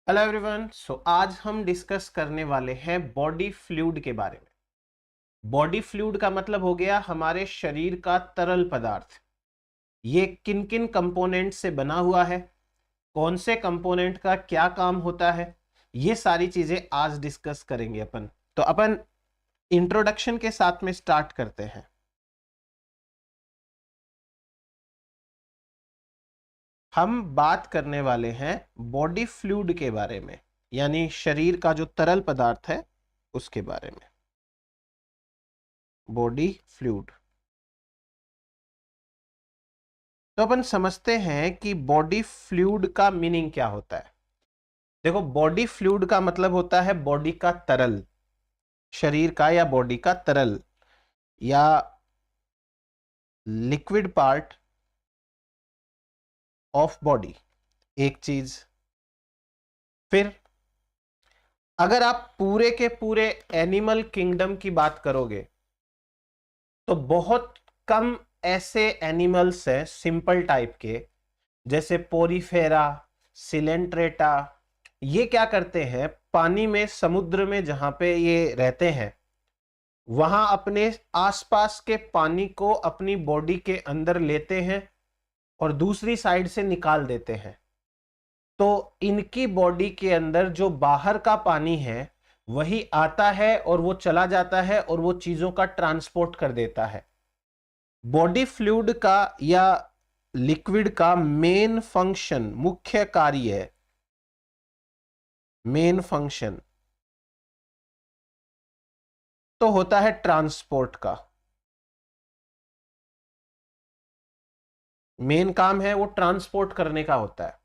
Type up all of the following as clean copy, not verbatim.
Hello everyone. आज हम discuss करने वाले हैं बॉडी फ्लूइड के बारे में। बॉडी फ्लूइड का मतलब हो गया हमारे शरीर का तरल पदार्थ। ये किन किन कंपोनेंट से बना हुआ है, कौन से कंपोनेंट का क्या काम होता है, ये सारी चीजें आज डिस्कस करेंगे अपन। तो अपन इंट्रोडक्शन के साथ में स्टार्ट करते हैं। हम बात करने वाले हैं बॉडी फ्लूइड के बारे में, यानी शरीर का जो तरल पदार्थ है उसके बारे में। बॉडी फ्लूइड तो अपन समझते हैं कि बॉडी फ्लूइड का मीनिंग क्या होता है। देखो, बॉडी फ्लूइड का मतलब होता है बॉडी का तरल, शरीर का या बॉडी का तरल या लिक्विड पार्ट ऑफ बॉडी, एक चीज। फिर अगर आप पूरे के पूरे एनिमल किंगडम की बात करोगे तो बहुत कम ऐसे एनिमल्स हैं सिंपल टाइप के, जैसे पोरीफेरा, सिलेंट्रेटा। ये क्या करते हैं, पानी में, समुद्र में जहां पे ये रहते हैं वहां अपने आसपास के पानी को अपनी बॉडी के अंदर लेते हैं और दूसरी साइड से निकाल देते हैं। तो इनकी बॉडी के अंदर जो बाहर का पानी है वही आता है और वो चला जाता है और वो चीजों का ट्रांसपोर्ट कर देता है। बॉडी फ्लूइड का या लिक्विड का मेन फंक्शन, मुख्य कार्य है, मेन फंक्शन तो होता है ट्रांसपोर्ट का। मेन काम है वो ट्रांसपोर्ट करने का होता है।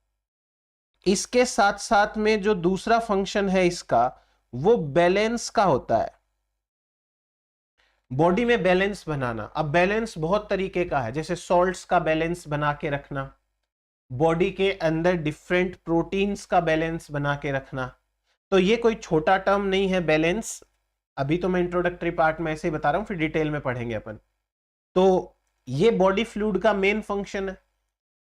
इसके साथ साथ में जो दूसरा फंक्शन है इसका, वो बैलेंस का होता है, बॉडी में बैलेंस बनाना। अब बैलेंस बहुत तरीके का है, जैसे सॉल्ट्स का बैलेंस बना के रखना, बॉडी के अंदर डिफरेंट प्रोटीन्स का बैलेंस बना के रखना। तो ये कोई छोटा टर्म नहीं है बैलेंस। अभी तो मैं इंट्रोडक्टरी पार्ट में ऐसे ही बता रहा हूं, फिर डिटेल में पढ़ेंगे अपन। तो ये बॉडी फ्लूइड का मेन फंक्शन है।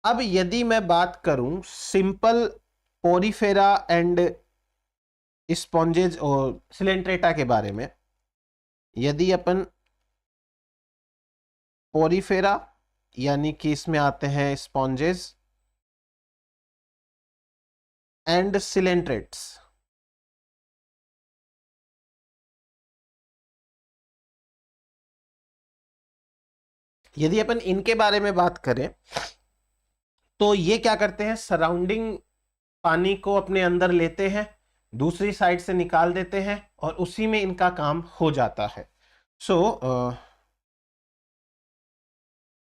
अब यदि मैं बात करूं सिंपल पोरीफेरा एंड स्पॉन्जेज और सिलेंट्रेटा के बारे में, यदि अपन पोरीफेरा यानी कि इसमें आते हैं स्पॉन्जेस एंड सिलेंट्रेट्स, यदि अपन इनके बारे में बात करें तो ये क्या करते हैं, सराउंडिंग पानी को अपने अंदर लेते हैं, दूसरी साइड से निकाल देते हैं और उसी में इनका काम हो जाता है। सो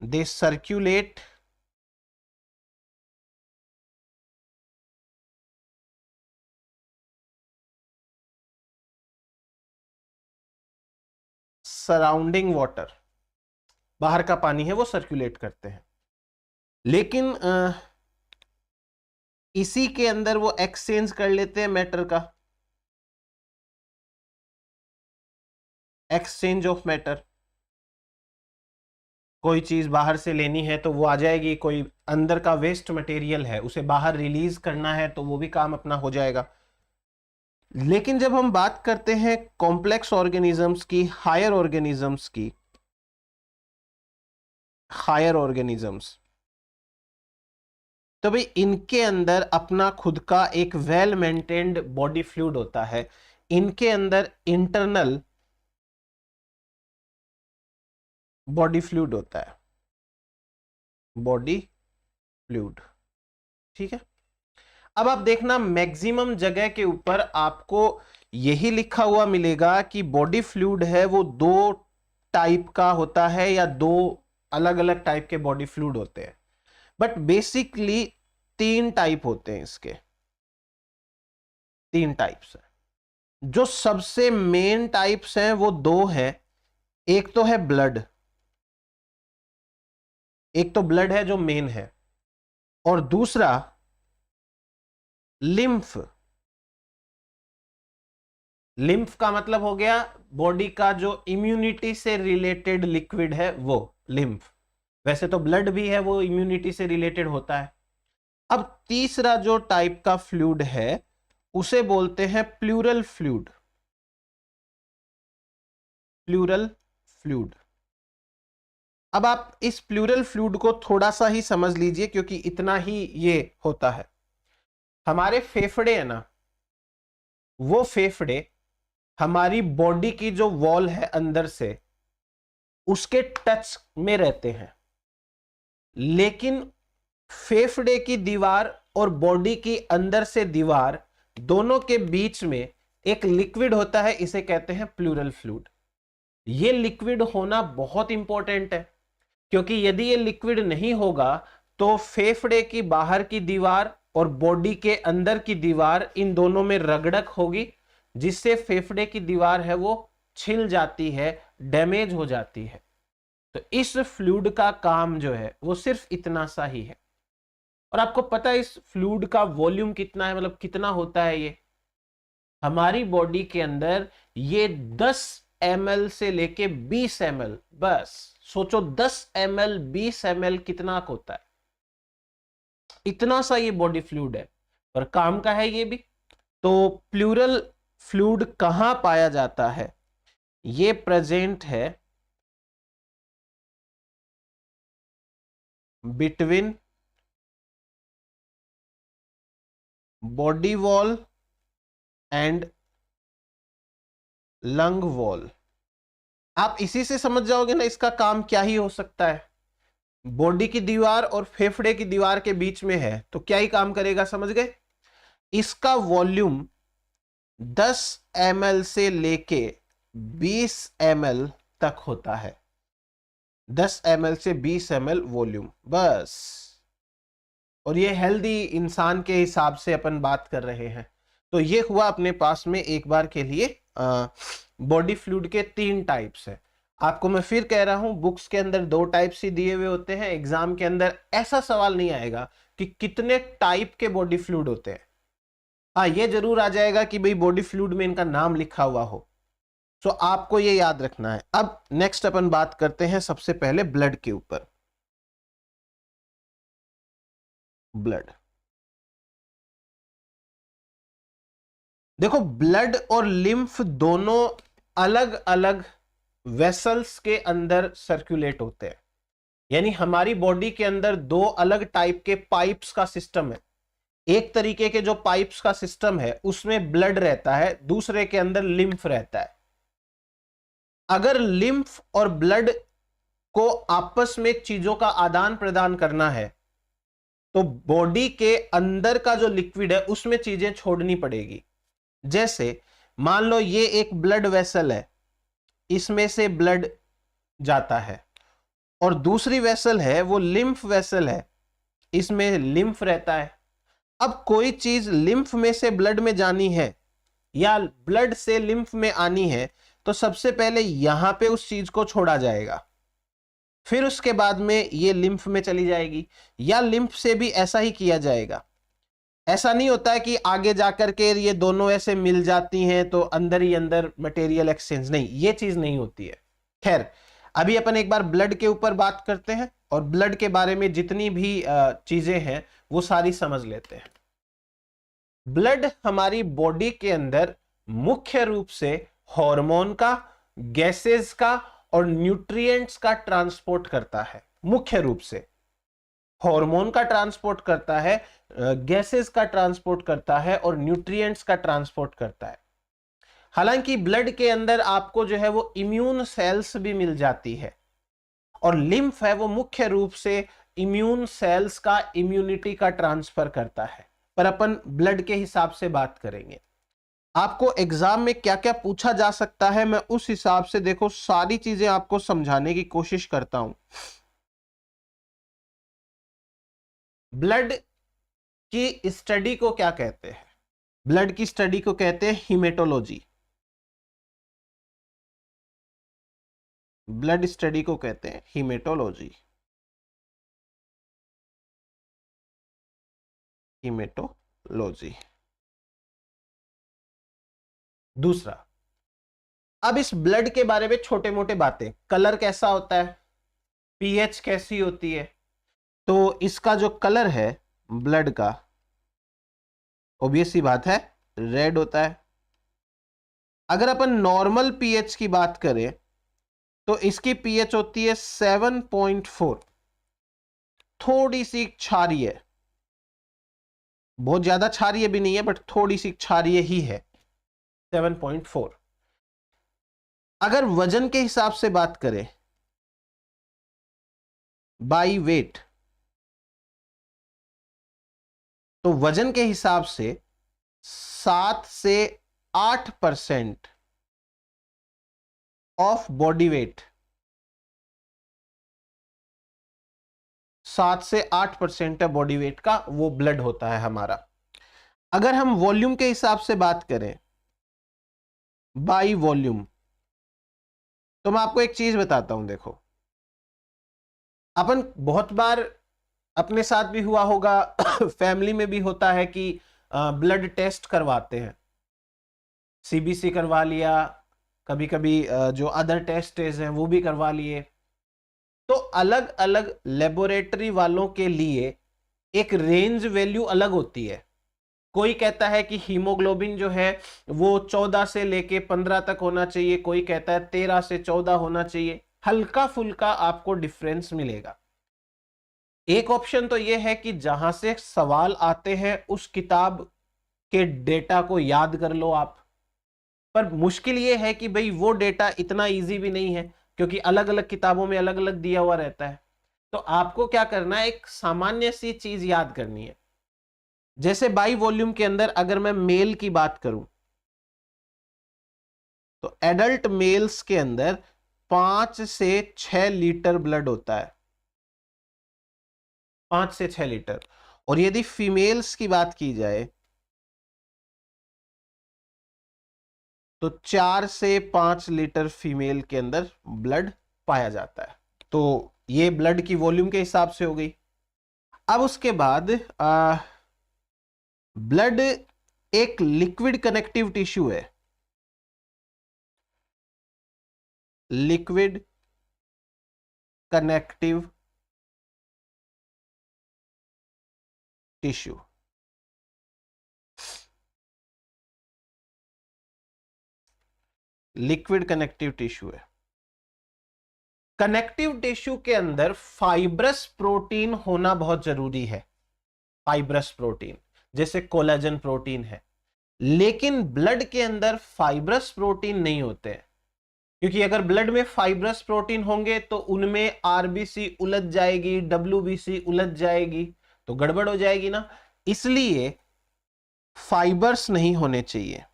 दे सर्क्यूलेट सराउंडिंग वाटर, बाहर का पानी है वो सर्कुलेट करते हैं। लेकिन इसी के अंदर वो एक्सचेंज कर लेते हैं मैटर का, एक्सचेंज ऑफ मैटर। कोई चीज बाहर से लेनी है तो वो आ जाएगी, कोई अंदर का वेस्ट मटेरियल है उसे बाहर रिलीज करना है तो वो भी काम अपना हो जाएगा। लेकिन जब हम बात करते हैं कॉम्प्लेक्स ऑर्गेनिजम्स की, हायर ऑर्गेनिजम्स की, हायर ऑर्गेनिजम्स, तो भाई इनके अंदर अपना खुद का एक वेल मेंटेन्ड बॉडी फ्लूइड होता है। इनके अंदर इंटरनल बॉडी फ्लूइड होता है, बॉडी फ्लूइड। ठीक है। अब आप देखना, मैक्सिमम जगह के ऊपर आपको यही लिखा हुआ मिलेगा कि बॉडी फ्लूइड है वो दो टाइप का होता है या दो अलग अलग टाइप के बॉडी फ्लूइड होते हैं। बट बेसिकली तीन टाइप होते हैं इसके, तीन टाइप्स हैं। जो सबसे मेन टाइप्स हैं वो दो हैं। एक तो है ब्लड, एक तो ब्लड है जो मेन है, और दूसरा लिम्फ। लिम्फ का मतलब हो गया बॉडी का जो इम्यूनिटी से रिलेटेड लिक्विड है वो लिम्फ। वैसे तो ब्लड भी है वो इम्यूनिटी से रिलेटेड होता है। अब तीसरा जो टाइप का फ्लूइड है उसे बोलते हैं प्लूरल फ्लूइड। Pleural fluid. अब आप इस प्लूरल फ्लूइड को थोड़ा सा ही समझ लीजिए, क्योंकि इतना ही ये होता है। हमारे फेफड़े है ना, वो फेफड़े हमारी बॉडी की जो वॉल है अंदर से उसके टच में रहते हैं, लेकिन फेफड़े की दीवार और बॉडी की अंदर से दीवार दोनों के बीच में एक लिक्विड होता है, इसे कहते हैं प्लूरल फ्लूइड। ये लिक्विड होना बहुत इंपॉर्टेंट है, क्योंकि यदि ये लिक्विड नहीं होगा तो फेफड़े की बाहर की दीवार और बॉडी के अंदर की दीवार, इन दोनों में रगड़क होगी, जिससे फेफड़े की दीवार है वो छिल जाती है, डैमेज हो जाती है। तो इस फ्लूइड का काम जो है वो सिर्फ इतना सा ही है। और आपको पता है इस फ्लूइड का वॉल्यूम कितना है, मतलब कितना होता है ये? हमारी बॉडी के अंदर ये 10 ml से लेके 20 ml, बस सोचो 10 ml 20 ml कितना होता है, इतना सा ये बॉडी फ्लूइड है, और काम का है ये भी। तो प्लूरल फ्लूइड कहां पाया जाता है? ये प्रेजेंट है between body wall and lung wall. आप इसी से समझ जाओगे ना इसका काम क्या ही हो सकता है। बॉडी की दीवार और फेफड़े की दीवार के बीच में है, तो क्या ही काम करेगा, समझ गए? इसका वॉल्यूम 10 ml से लेके 20 ml तक होता है। 10 ml से 20 ml वॉल्यूम, बस। और ये हेल्दी इंसान के हिसाब से अपन बात कर रहे हैं। तो ये हुआ अपने पास में एक बार के लिए बॉडी फ्लूइड के 3 टाइप्स है। आपको मैं फिर कह रहा हूं, बुक्स के अंदर 2 टाइप्स ही दिए हुए होते हैं। एग्जाम के अंदर ऐसा सवाल नहीं आएगा कि कितने टाइप के बॉडी फ्लूइड होते हैं। हाँ, ये जरूर आ जाएगा कि भाई बॉडी फ्लूइड में इनका नाम लिखा हुआ हो। तो आपको ये याद रखना है। अब नेक्स्ट अपन बात करते हैं सबसे पहले ब्लड के ऊपर। ब्लड, देखो ब्लड और लिम्फ दोनों अलग अलग वेसल्स के अंदर सर्कुलेट होते हैं। यानी हमारी बॉडी के अंदर 2 अलग टाइप के पाइप्स का सिस्टम है। एक तरीके के जो पाइप्स का सिस्टम है उसमें ब्लड रहता है, दूसरे के अंदर लिम्फ रहता है। अगर लिम्फ और ब्लड को आपस में चीजों का आदान प्रदान करना है तो बॉडी के अंदर का जो लिक्विड है उसमें चीजें छोड़नी पड़ेगी। जैसे मान लो ये एक ब्लड वेसल है, इसमें से ब्लड जाता है, और दूसरी वेसल है वो लिम्फ वेसल है, इसमें लिम्फ रहता है। अब कोई चीज लिम्फ में से ब्लड में जानी है या ब्लड से लिम्फ में आनी है तो सबसे पहले यहां पे उस चीज को छोड़ा जाएगा, फिर उसके बाद में ये लिम्फ में चली जाएगी, या लिम्फ से भी ऐसा ही किया जाएगा। ऐसा नहीं होता है कि आगे जाकर के ये दोनों ऐसे मिल जाती हैं तो अंदर ही अंदर मटेरियल एक्सचेंज, नहीं, ये चीज नहीं होती है। खैर, अभी अपन एक बार ब्लड के ऊपर बात करते हैं और ब्लड के बारे में जितनी भी चीजें हैं वो सारी समझ लेते हैं। ब्लड हमारी बॉडी के अंदर मुख्य रूप से हार्मोन का, गैसेस का और न्यूट्रिएंट्स का ट्रांसपोर्ट करता है। मुख्य रूप से हार्मोन का ट्रांसपोर्ट करता है, गैसेस का ट्रांसपोर्ट करता है और न्यूट्रिएंट्स का ट्रांसपोर्ट करता है। हालांकि ब्लड के अंदर आपको जो है वो इम्यून सेल्स भी मिल जाती है, और लिम्फ है वो मुख्य रूप से इम्यून सेल्स का इम्यूनिटी का ट्रांसफर करता है। पर अपन ब्लड के हिसाब से बात करेंगे। आपको एग्जाम में क्या क्या पूछा जा सकता है, मैं उस हिसाब से देखो सारी चीजें आपको समझाने की कोशिश करता हूं। ब्लड की स्टडी को क्या कहते हैं? ब्लड की स्टडी को कहते हैं हीमेटोलॉजी। ब्लड स्टडी को कहते हैं हीमेटोलॉजी। हीमेटोलॉजी। दूसरा, अब इस ब्लड के बारे में छोटे मोटे बातें, कलर कैसा होता है, पीएच कैसी होती है। तो इसका जो कलर है ब्लड का, ऑब्वियस सी बात है रेड होता है। अगर अपन नॉर्मल पीएच की बात करें तो इसकी पीएच होती है 7.4, थोड़ी सी क्षारीय है, बहुत ज्यादा क्षारीय भी नहीं है बट थोड़ी सी क्षारीय ही है, 7.4। अगर वजन के हिसाब से बात करें बाई वेट, तो वजन के हिसाब से 7 से 8% ऑफ बॉडी वेट, 7 से 8% है बॉडी वेट का, वो ब्लड होता है हमारा। अगर हम वॉल्यूम के हिसाब से बात करें बाई वॉल्यूम, तो मैं आपको एक चीज बताता हूं, देखो अपन बहुत बार अपने साथ भी हुआ होगा फैमिली में भी होता है कि ब्लड टेस्ट करवाते हैं, सीबीसी करवा लिया, कभी कभी जो अदर टेस्ट हैं वो भी करवा लिए। तो अलग अलग लेबोरेटरी वालों के लिए एक रेंज वैल्यू अलग होती है। कोई कहता है कि हीमोग्लोबिन जो है वो 14 से लेके 15 तक होना चाहिए, कोई कहता है 13 से 14 होना चाहिए, हल्का फुल्का आपको डिफरेंस मिलेगा। एक ऑप्शन तो यह है कि जहां से सवाल आते हैं उस किताब के डेटा को याद कर लो आप, पर मुश्किल यह है कि भाई वो डेटा इतना इजी भी नहीं है, क्योंकि अलग अलग किताबों में अलग अलग दिया हुआ रहता है। तो आपको क्या करना है, एक सामान्य सी चीज याद करनी है। जैसे बाई वॉल्यूम के अंदर अगर मैं मेल की बात करूं, तो एडल्ट मेल्स के अंदर 5 से 6 लीटर ब्लड होता है, 5 से 6 लीटर। और यदि फीमेल्स की बात की जाए तो 4 से 5 लीटर फीमेल के अंदर ब्लड पाया जाता है। तो ये ब्लड की वॉल्यूम के हिसाब से हो गई। अब उसके बाद ब्लड एक लिक्विड कनेक्टिव टिश्यू है, liquid connective tissue. Liquid connective tissue है। कनेक्टिव टिश्यू के अंदर फाइब्रस प्रोटीन होना बहुत जरूरी है, फाइब्रस प्रोटीन जैसे कोलेजन प्रोटीन है। लेकिन ब्लड के अंदर फाइब्रस प्रोटीन नहीं होते हैं, क्योंकि अगर ब्लड में फाइब्रस प्रोटीन होंगे तो उनमें आरबीसी उलझ जाएगी, डब्ल्यूबीसी उलझ जाएगी, तो गड़बड़ हो जाएगी ना। इसलिए फाइबर्स नहीं होने चाहिए।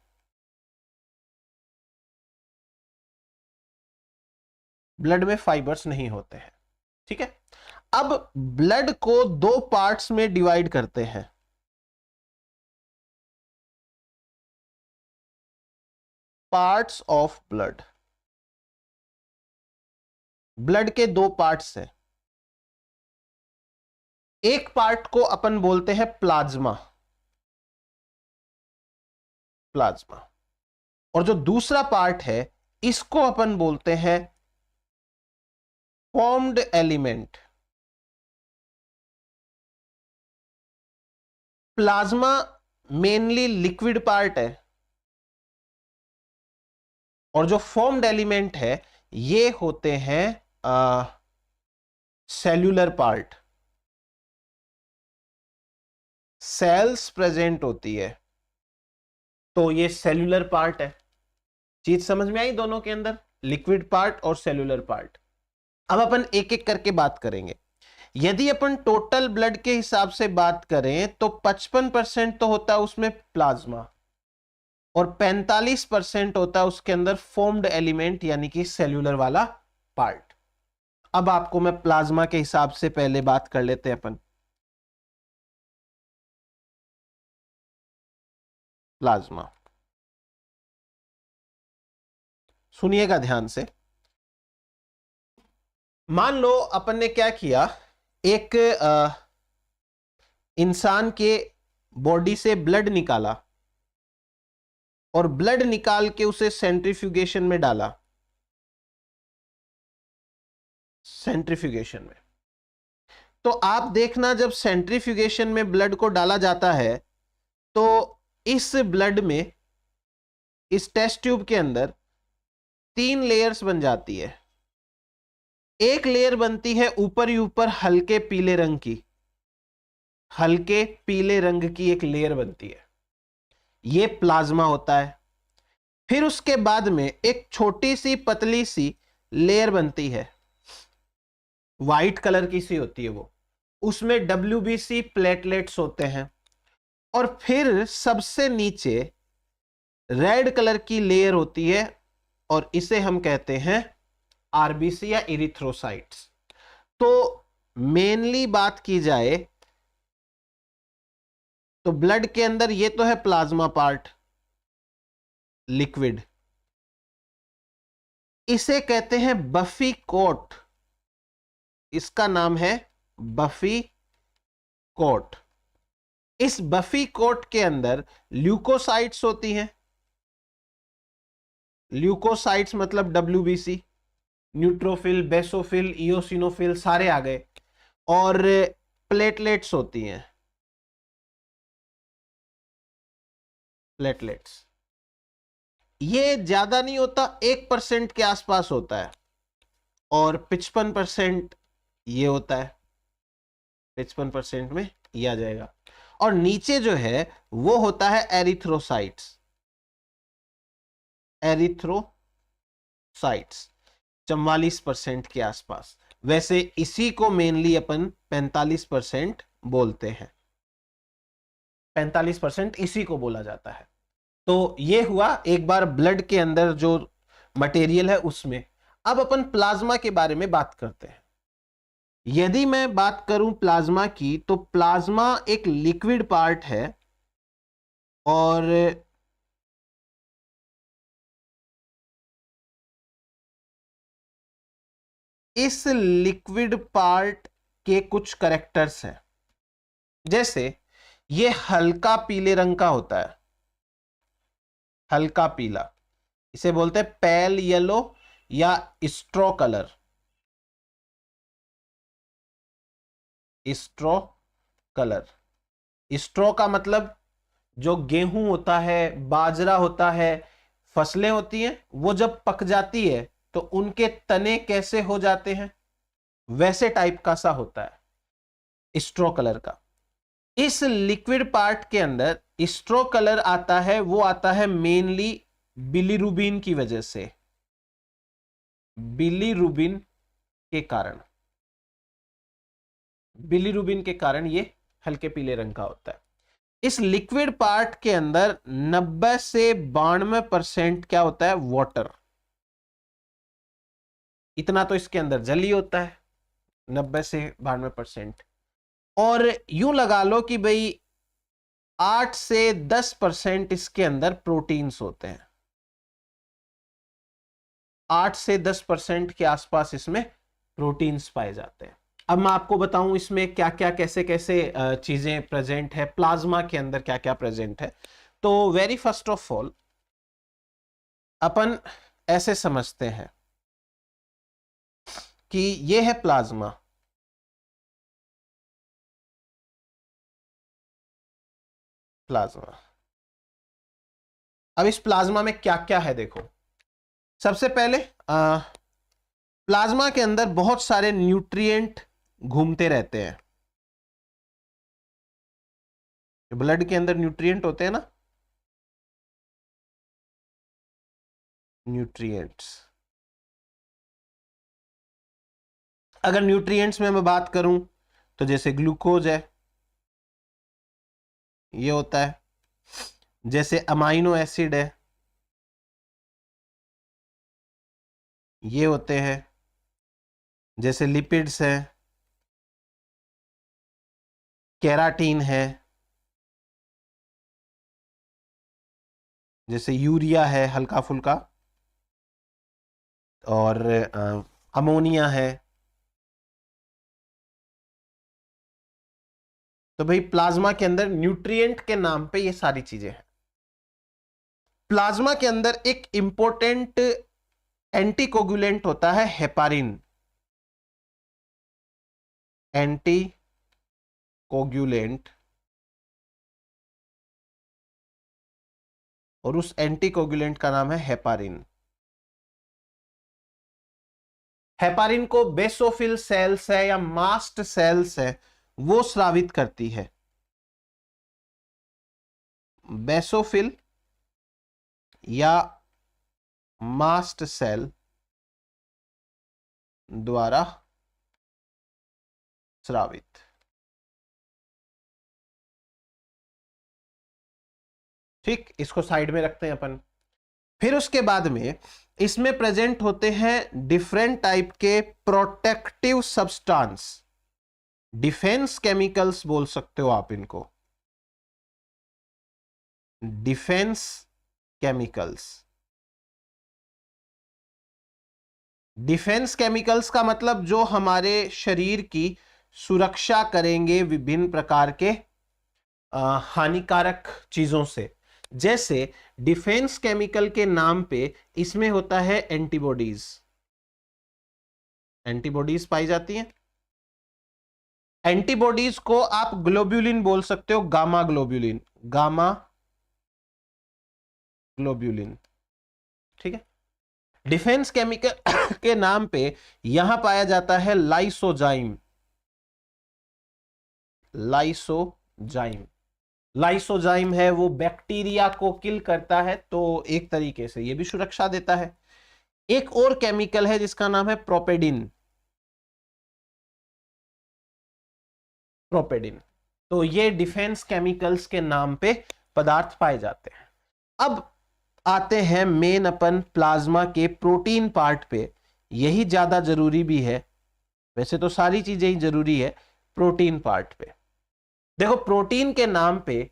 ब्लड में फाइबर्स नहीं होते हैं, ठीक है। अब ब्लड को 2 पार्ट्स में डिवाइड करते हैं। पार्ट्स ऑफ ब्लड, ब्लड के 2 पार्ट्स हैं। एक पार्ट को अपन बोलते हैं प्लाज्मा, प्लाज्मा, और जो दूसरा पार्ट है इसको अपन बोलते हैं formed element. Plasma mainly liquid part है, और जो फॉर्म्ड एलिमेंट है ये होते हैं सेल्यूलर पार्ट। सेल्स प्रेजेंट होती है तो ये सेल्यूलर पार्ट है। चीज समझ में आई दोनों के अंदर, लिक्विड पार्ट और सेल्यूलर पार्ट। अब अपन एक एक करके बात करेंगे। यदि अपन टोटल ब्लड के हिसाब से बात करें तो 55% तो होता है उसमें प्लाज्मा, और 45% होता है उसके अंदर फॉर्म्ड एलिमेंट यानी कि सेल्यूलर वाला पार्ट। अब आपको मैं प्लाज्मा के हिसाब से पहले बात कर लेते हैं अपन। प्लाज्मा सुनिएगा ध्यान से। मान लो अपन ने क्या किया, एक इंसान के बॉडी से ब्लड निकाला और ब्लड निकाल के उसे सेंट्रीफ्यूगेशन में डाला, सेंट्रीफ्यूगेशन में। तो आप देखना जब सेंट्रीफ्यूगेशन में ब्लड को डाला जाता है तो इस ब्लड में, इस टेस्ट ट्यूब के अंदर 3 लेयर्स बन जाती है। एक लेयर बनती है ऊपर ही ऊपर हल्के पीले रंग की, हल्के पीले रंग की एक लेयर बनती है, ये प्लाज्मा होता है। फिर उसके बाद में एक छोटी सी पतली सी लेयर बनती है, व्हाइट कलर की सी होती है वो, उसमें WBC प्लेटलेट्स होते हैं। और फिर सबसे नीचे रेड कलर की लेयर होती है और इसे हम कहते हैं RBC या इरिथ्रोसाइट्स। तो मेनली बात की जाए तो ब्लड के अंदर ये तो है प्लाज्मा पार्ट, लिक्विड, इसे कहते हैं बफी कोट, इसका नाम है बफी कोट। इस बफी कोट के अंदर ल्यूकोसाइट्स होती हैं, ल्यूकोसाइट्स मतलब WBC, न्यूट्रोफिल, बेसोफिल, इयोसिनोफिल सारे आ गए, और प्लेटलेट्स होती हैं, प्लेटलेट्स। ये ज्यादा नहीं होता, 1% के आसपास होता है, और 55% ये होता है, 55% में ये आ जाएगा। और नीचे जो है वो होता है एरिथ्रोसाइट्स, एरिथ्रोसाइट्स 44% के आसपास। वैसे इसी को मेनली अपन 45% बोलते हैं, 45% इसी को बोला जाता है। तो ये हुआ एक बार ब्लड के अंदर जो मटेरियल है उसमें। अब अपन प्लाज्मा के बारे में बात करते हैं। यदि मैं बात करूं प्लाज्मा की, तो प्लाज्मा एक लिक्विड पार्ट है, और इस लिक्विड पार्ट के कुछ कैरेक्टर्स हैं। जैसे ये हल्का पीले रंग का होता है, हल्का पीला, इसे बोलते हैं पेल येलो या straw colour, straw colour. Straw का मतलब जो गेहूं होता है, बाजरा होता है, फसलें होती हैं, वो जब पक जाती है तो उनके तने कैसे हो जाते हैं, वैसे टाइप का सा होता है स्ट्रॉ कलर का। इस लिक्विड पार्ट के अंदर स्ट्रॉ कलर आता है, वो आता है मेनली बिलीरुबिन की वजह से, बिलीरुबिन के कारण, बिलीरुबिन के कारण ये हल्के पीले रंग का होता है। इस लिक्विड पार्ट के अंदर 90 से 92% क्या होता है, वाटर। इतना तो इसके अंदर जल ही होता है, 90 से 92%। और यूं लगा लो कि भाई 8 से 10% इसके अंदर प्रोटीन्स होते हैं, 8 से 10% के आसपास इसमें प्रोटीन्स पाए जाते हैं। अब मैं आपको बताऊं इसमें क्या क्या कैसे कैसे चीजें प्रेजेंट है, प्लाज्मा के अंदर क्या क्या प्रेजेंट है। तो वेरी फर्स्ट ऑफ ऑल अपन ऐसे समझते हैं कि ये है प्लाज्मा, प्लाज्मा। अब इस प्लाज्मा में क्या क्या है देखो। सबसे पहले प्लाज्मा के अंदर बहुत सारे न्यूट्रिएंट घूमते रहते हैं। ब्लड के अंदर न्यूट्रिएंट होते हैं ना, न्यूट्रिएंट्स। अगर न्यूट्रिएंट्स में मैं बात करूं तो जैसे ग्लूकोज है, ये होता है। जैसे अमाइनो एसिड है, ये होते हैं। जैसे लिपिड्स है, केराटीन है, जैसे यूरिया है हल्का फुल्का, और अमोनिया है। तो भाई प्लाज्मा के अंदर न्यूट्रिएंट के नाम पे ये सारी चीजें हैं। प्लाज्मा के अंदर एक इंपॉर्टेंट एंटीकोगुलेंट होता है हेपारिन, एंटी कोगुलेंट और उस एंटीकोगुलेंट का नाम है हेपारिन। हेपारिन को बेसोफिल सेल्स है या मास्ट सेल्स है वो स्रावित करती है। बेसोफिल या मास्ट सेल द्वारा स्रावित। ठीक, इसको साइड में रखते हैं अपन। फिर उसके बाद में इसमें प्रेजेंट होते हैं डिफरेंट टाइप के प्रोटेक्टिव सब्सटेंस, डिफेंस केमिकल्स बोल सकते हो आप इनको, डिफेंस केमिकल्स। डिफेंस केमिकल्स का मतलब जो हमारे शरीर की सुरक्षा करेंगे विभिन्न प्रकार के हानिकारक चीजों से। जैसे डिफेंस केमिकल के नाम पे इसमें होता है एंटीबॉडीज, एंटीबॉडीज पाई जाती हैं। एंटीबॉडीज को आप ग्लोब्यूलिन बोल सकते हो, गामा ग्लोब्यूलिन, गामा ग्लोब्यूलिन। ठीक है। डिफेंस केमिकल के नाम पे यहां पाया जाता है लाइसोजाइम, लाइसोजाइम। लाइसोजाइम है वो बैक्टीरिया को किल करता है, तो एक तरीके से ये भी सुरक्षा देता है। एक और केमिकल है जिसका नाम है प्रोपेडिन, प्रोपेडिन। तो ये डिफेंस केमिकल्स के नाम पे पदार्थ पाए जाते हैं। अब आते हैं मेन अपन प्लाज्मा के प्रोटीन पार्ट पे। यही ज्यादा जरूरी भी है, वैसे तो सारी चीजें ही जरूरी है, प्रोटीन पार्ट पे। देखो, प्रोटीन के नाम पे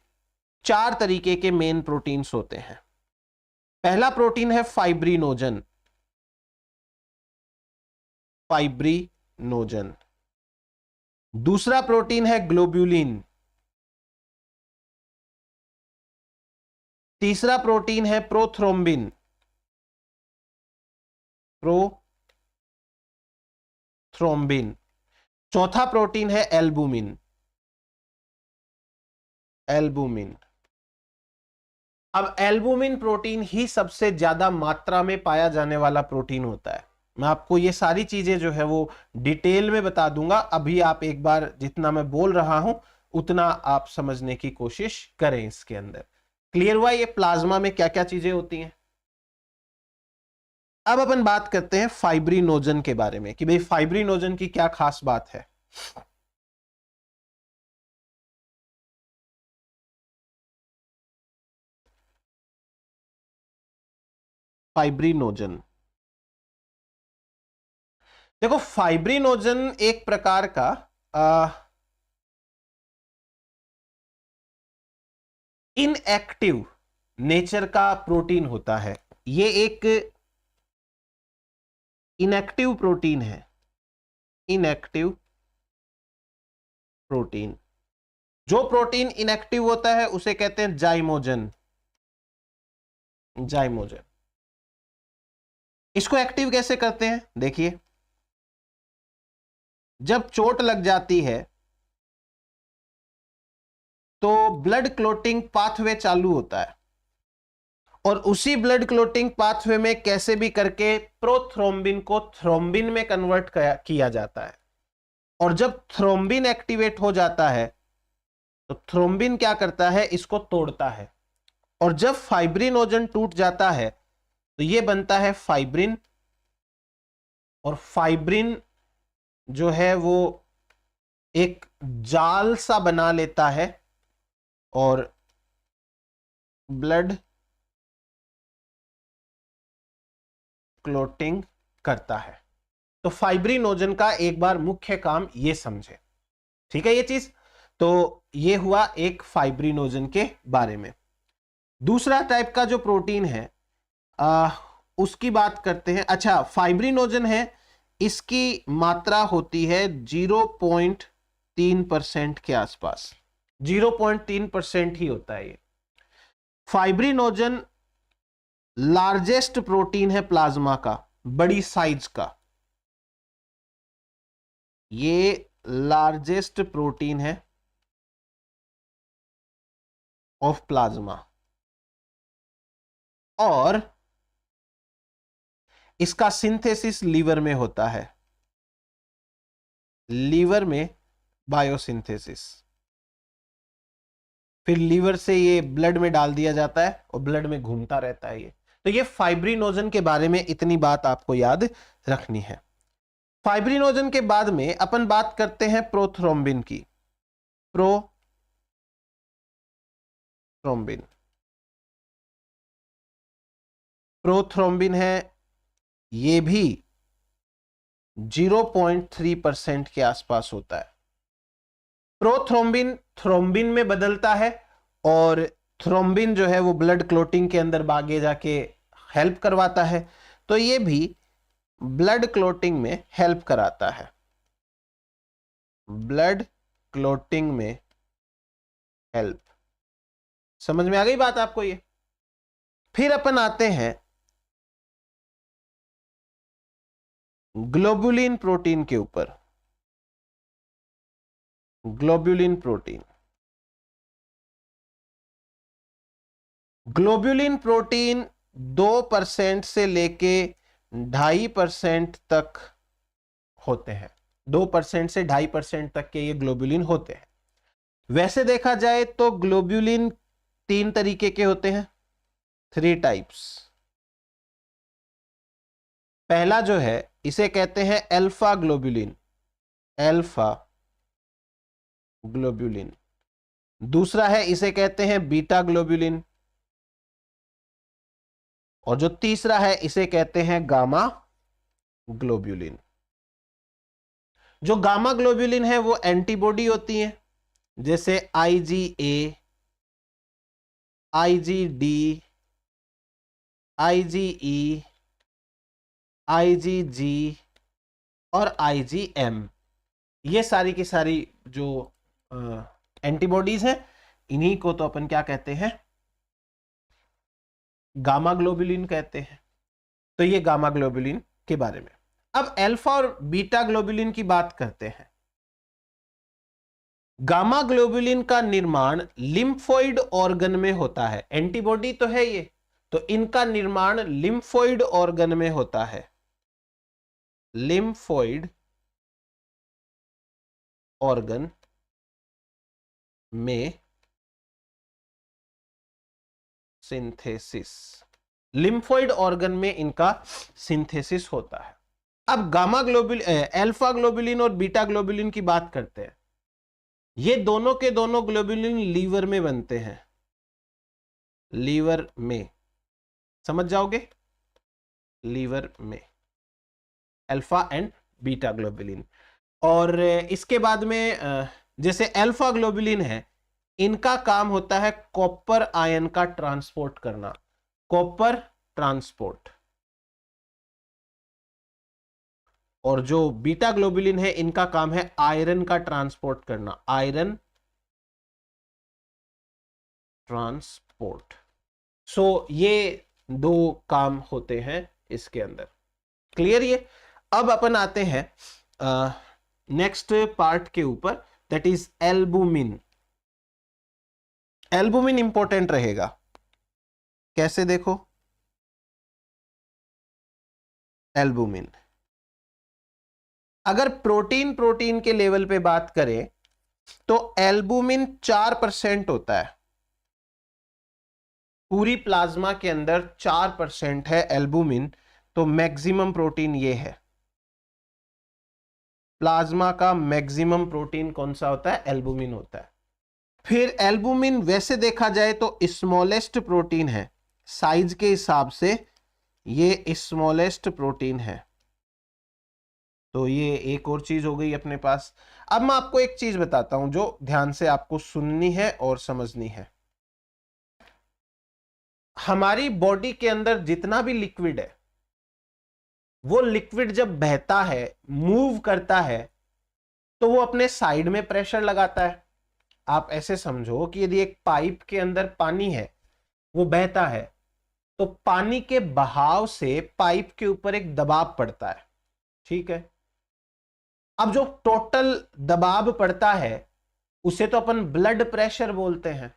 4 तरीके के मेन प्रोटीन्स होते हैं। पहला प्रोटीन है फाइब्रिनोजन, फाइब्रिनोजन। दूसरा प्रोटीन है ग्लोब्यूलिन। तीसरा प्रोटीन है प्रोथ्रोम्बिन, प्रोथ्रोम्बिन। चौथा प्रोटीन है एल्बुमिन, एल्बुमिन। अब एल्बुमिन प्रोटीन ही सबसे ज्यादा मात्रा में पाया जाने वाला प्रोटीन होता है। मैं आपको ये सारी चीजें जो है वो डिटेल में बता दूंगा, अभी आप एक बार जितना मैं बोल रहा हूं उतना आप समझने की कोशिश करें इसके अंदर। क्लियर हुआ ये प्लाज्मा में क्या क्या चीजें होती हैं। अब अपन बात करते हैं फाइब्रिनोजन के बारे में कि भाई फाइब्रिनोजन की क्या खास बात है। फाइब्रिनोजन, देखो फाइब्रिनोजन एक प्रकार का इनएक्टिव नेचर का प्रोटीन होता है। ये एक इनएक्टिव प्रोटीन है, इनएक्टिव प्रोटीन। जो प्रोटीन इनएक्टिव होता है उसे कहते हैं जाइमोजन, जाइमोजन। इसको एक्टिव कैसे करते हैं, देखिए जब चोट लग जाती है तो ब्लड क्लोटिंग पाथवे चालू होता है, और उसी ब्लड क्लोटिंग पाथवे में कैसे भी करके प्रोथ्रोम्बिन को थ्रोम्बिन में कन्वर्ट किया जाता है। और जब थ्रोम्बिन एक्टिवेट हो जाता है तो थ्रोम्बिन क्या करता है, इसको तोड़ता है। और जब फाइब्रिनोजन टूट जाता है तो यह बनता है फाइब्रिन, और फाइब्रिन जो है वो एक जाल सा बना लेता है और ब्लड क्लोटिंग करता है। तो फाइब्रिनोजन का एक बार मुख्य काम ये समझे, ठीक है ये चीज। तो ये हुआ एक फाइब्रिनोजन के बारे में। दूसरा टाइप का जो प्रोटीन है उसकी बात करते हैं। अच्छा, फाइब्रिनोजन है, इसकी मात्रा होती है 0.3% के आसपास, 0.3% ही होता है ये। फाइब्रिनोजन लार्जेस्ट प्रोटीन है प्लाज्मा का, बड़ी साइज का। ये लार्जेस्ट प्रोटीन है ऑफ प्लाज्मा। और इसका सिंथेसिस लीवर में होता है, लीवर में बायोसिंथेसिस। फिर लीवर से ये ब्लड में डाल दिया जाता है और ब्लड में घूमता रहता है ये। तो ये फाइब्रिनोजन के बारे में इतनी बात आपको याद रखनी है। फाइब्रिनोजन के बाद में अपन बात करते हैं प्रोथ्रोम्बिन की। प्रोथ्रोम्बिन, प्रोथ्रोम्बिन है, ये भी 0.3% के आसपास होता है। प्रोथ्रोम्बिन थ्रोम्बिन में बदलता है और थ्रोम्बिन जो है वो ब्लड क्लोटिंग के अंदर आगे जाके हेल्प करवाता है। तो ये भी ब्लड क्लोटिंग में हेल्प कराता है, ब्लड क्लोटिंग में हेल्प। समझ में आ गई बात आपको ये? फिर अपन आते हैं ग्लोबुलिन प्रोटीन के ऊपर। ग्लोबुलिन प्रोटीन, ग्लोबुलिन प्रोटीन 2% से लेके 2.5% तक होते हैं। 2% से 2.5% तक के ये ग्लोबुलिन होते हैं। वैसे देखा जाए तो ग्लोबुलिन 3 तरीके के होते हैं, 3 टाइप्स। पहला जो है इसे कहते हैं अल्फा ग्लोबुलिन, अल्फा ग्लोबुलिन। दूसरा है इसे कहते हैं बीटा ग्लोबुलिन, और जो तीसरा है इसे कहते हैं गामा ग्लोबुलिन। जो गामा ग्लोबुलिन है वो एंटीबॉडी होती है, जैसे IgA, IgD, IgE, IgG और IgM। ये सारी की सारी जो एंटीबॉडीज हैं, इन्हीं को तो अपन क्या कहते हैं, गामा ग्लोबुलिन कहते हैं। तो ये गामा ग्लोबुलिन के बारे में। अब अल्फा और बीटा ग्लोबुलिन की बात करते हैं। गामा ग्लोबुलिन का निर्माण लिम्फोइड ऑर्गन में होता है। एंटीबॉडी तो है ये, तो इनका निर्माण लिम्फोइड ऑर्गन में होता है, लिम्फोइड ऑर्गन में सिंथेसिस, लिम्फोइड ऑर्गन में इनका सिंथेसिस होता है। अब गामा ग्लोबुलिन, अल्फा ग्लोबुलिन और बीटा ग्लोबुलिन की बात करते हैं। ये दोनों के दोनों ग्लोबुलिन लीवर में बनते हैं, लीवर में, समझ जाओगे, लीवर में, अल्फा एंड बीटा ग्लोबुलिन। और इसके बाद में जैसे अल्फा ग्लोबुलिन है, इनका काम होता है कॉपर आयन का ट्रांसपोर्ट करना, कॉपर ट्रांसपोर्ट। और जो बीटा ग्लोबुलिन है, इनका काम है आयरन का ट्रांसपोर्ट करना, आयरन ट्रांसपोर्ट। सो ये 2 काम होते हैं इसके अंदर। क्लियर ये? अब अपन आते हैं नेक्स्ट पार्ट के ऊपर, that is albumin. Albumin important रहेगा, कैसे देखो, एल्बुमिन अगर प्रोटीन के लेवल पे बात करें तो एल्बुमिन 4% होता है। पूरी प्लाज्मा के अंदर 4% है एल्बुमिन, तो मैक्सिमम प्रोटीन ये है। प्लाज्मा का मैक्सिमम प्रोटीन कौन सा होता है? एल्बुमिन होता है। फिर एल्बुमिन वैसे देखा जाए तो स्मॉलेस्ट प्रोटीन है, साइज के हिसाब से ये स्मॉलेस्ट प्रोटीन है। तो ये एक और चीज हो गई अपने पास। अब मैं आपको एक चीज बताता हूं जो ध्यान से आपको सुननी है और समझनी है। हमारी बॉडी के अंदर जितना भी लिक्विड है, वो लिक्विड जब बहता है, मूव करता है, तो वो अपने साइड में प्रेशर लगाता है। आप ऐसे समझो कि यदि एक पाइप के अंदर पानी है, वो बहता है, तो पानी के बहाव से पाइप के ऊपर एक दबाव पड़ता है, ठीक है। अब जो टोटल दबाव पड़ता है उसे तो अपन ब्लड प्रेशर बोलते हैं।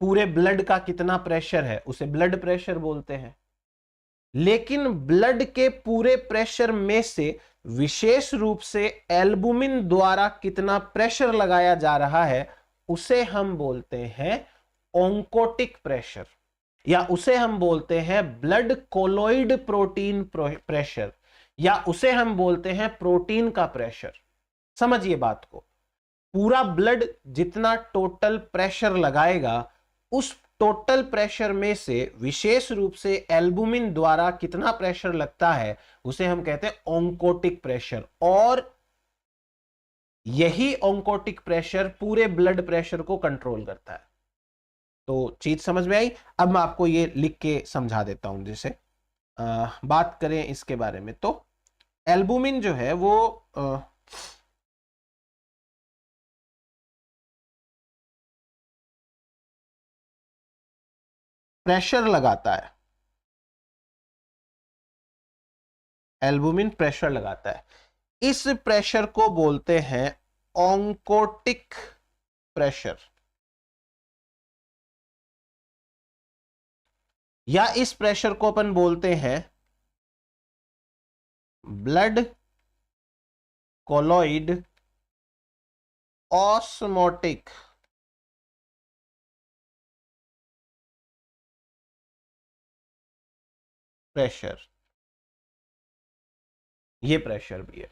पूरे ब्लड का कितना प्रेशर है उसे ब्लड प्रेशर बोलते हैं। लेकिन ब्लड के पूरे प्रेशर में से विशेष रूप से एल्बुमिन द्वारा कितना प्रेशर लगाया जा रहा है उसे हम बोलते हैं ऑन्कोटिक प्रेशर, या उसे हम बोलते हैं ब्लड कोलोइड प्रोटीन प्रेशर, या उसे हम बोलते हैं प्रोटीन का प्रेशर। समझिए बात को, पूरा ब्लड जितना टोटल प्रेशर लगाएगा उस टोटल प्रेशर में से विशेष रूप से एल्बुमिन द्वारा कितना प्रेशर लगता है उसे हम कहते हैं ऑन्कोटिक प्रेशर, और यही ऑन्कोटिक प्रेशर पूरे ब्लड प्रेशर को कंट्रोल करता है। तो चीज समझ में आई। अब मैं आपको ये लिख के समझा देता हूं। जैसे बात करें इसके बारे में, तो एल्बुमिन जो है वो प्रेशर लगाता है, एल्बुमिन प्रेशर लगाता है। इस प्रेशर को बोलते हैं ऑन्कोटिक प्रेशर, या इस प्रेशर को अपन बोलते हैं ब्लड कोलोइड ऑस्मोटिक प्रेशर। ये प्रेशर भी है।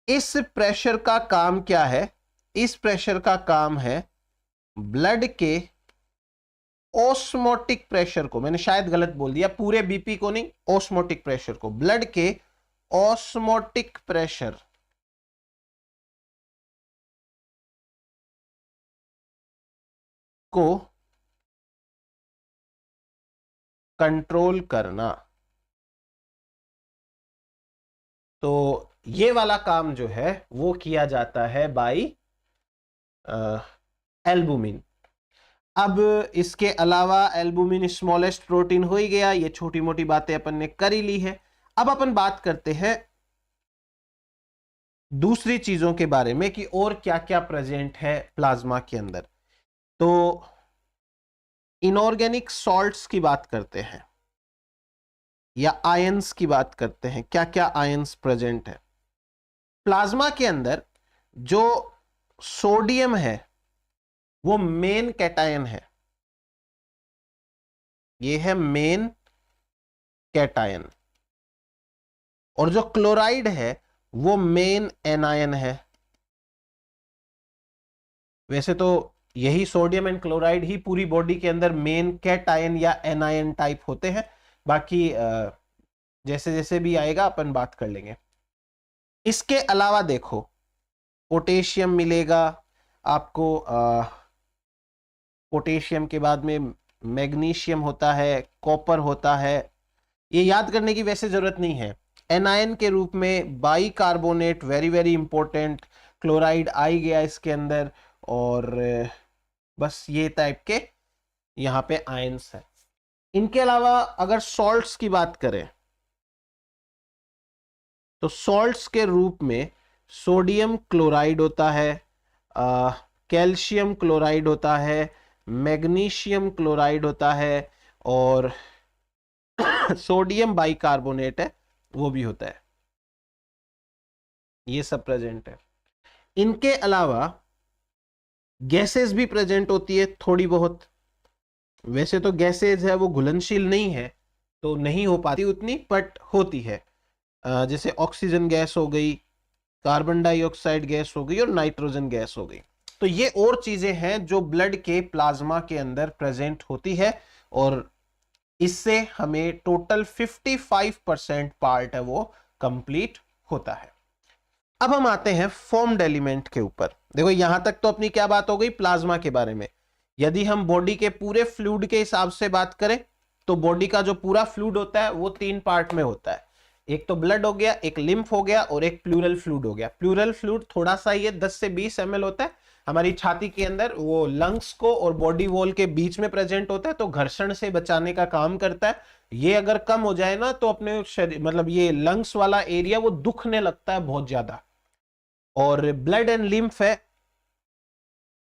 इस प्रेशर का काम क्या है? इस प्रेशर का काम है ब्लड के ऑस्मोटिक प्रेशर को, मैंने शायद गलत बोल दिया, पूरे बीपी को नहीं, ऑस्मोटिक प्रेशर को, ब्लड के ऑस्मोटिक प्रेशर को कंट्रोल करना। तो ये वाला काम जो है वो किया जाता है बाय एल्बुमिन। अब इसके अलावा एल्बुमिन स्मॉलेस्ट प्रोटीन हो ही गया, ये छोटी मोटी बातें अपन ने कर ही ली है। अब अपन बात करते हैं दूसरी चीजों के बारे में कि और क्या क्या प्रेजेंट है प्लाज्मा के अंदर। तो इनऑर्गेनिक सॉल्ट्स की बात करते हैं या आयंस की बात करते हैं। क्या क्या आयंस प्रेजेंट है प्लाज्मा के अंदर? जो सोडियम है वो मेन कैटायन है, ये है मेन कैटायन, और जो क्लोराइड है वो मेन एनायन है। वैसे तो यही सोडियम एंड क्लोराइड ही पूरी बॉडी के अंदर मेन कैटायन या एनायन टाइप होते हैं, बाकी जैसे जैसे भी आएगा अपन बात कर लेंगे। इसके अलावा देखो पोटेशियम मिलेगा आपको, पोटेशियम के बाद में मैग्नीशियम होता है, कॉपर होता है। ये याद करने की वैसे जरूरत नहीं है। एनायन के रूप में bicarbonate, very very important, chloride आ ही गया इसके अंदर, और बस ये टाइप के यहाँ पे आयंस है। इनके अलावा अगर सॉल्ट्स की बात करें तो सॉल्ट्स के रूप में सोडियम क्लोराइड होता है, कैल्शियम क्लोराइड होता है, मैग्नीशियम क्लोराइड होता है, और सोडियम बाइकार्बोनेट है वो भी होता है। ये सब प्रेजेंट है। इनके अलावा गैसेस भी प्रेजेंट होती है थोड़ी बहुत। वैसे तो गैसेज है वो घुलनशील नहीं है तो नहीं हो पाती उतनी, बट होती है। जैसे ऑक्सीजन गैस हो गई, कार्बन डाइऑक्साइड गैस हो गई, और नाइट्रोजन गैस हो गई। तो ये और चीजें हैं जो ब्लड के प्लाज्मा के अंदर प्रेजेंट होती है, और इससे हमें टोटल 55% पार्ट है वो कंप्लीट होता है। अब हम आते हैं फॉर्म्ड एलिमेंट के ऊपर। देखो यहां तक तो अपनी क्या बात हो गई प्लाज्मा के बारे में। यदि हम बॉडी के पूरे फ्लूइड के हिसाब से बात करें तो बॉडी का जो पूरा फ्लूइड होता है वो 3 पार्ट में होता है। एक तो ब्लड हो गया, एक लिम्फ हो गया, और एक प्लूरल फ्लूइड हो गया। प्लूरल फ्लूइड थोड़ा सा ये 10 से 20 ml होता है हमारी छाती के अंदर, वो लंग्स को और बॉडी वॉल के बीच में प्रेजेंट होता है, तो घर्षण से बचाने का काम करता है। ये अगर कम हो जाए ना तो अपने शरीर, मतलब ये लंग्स वाला एरिया वो दुखने लगता है बहुत ज्यादा। और ब्लड एंड लिम्फ है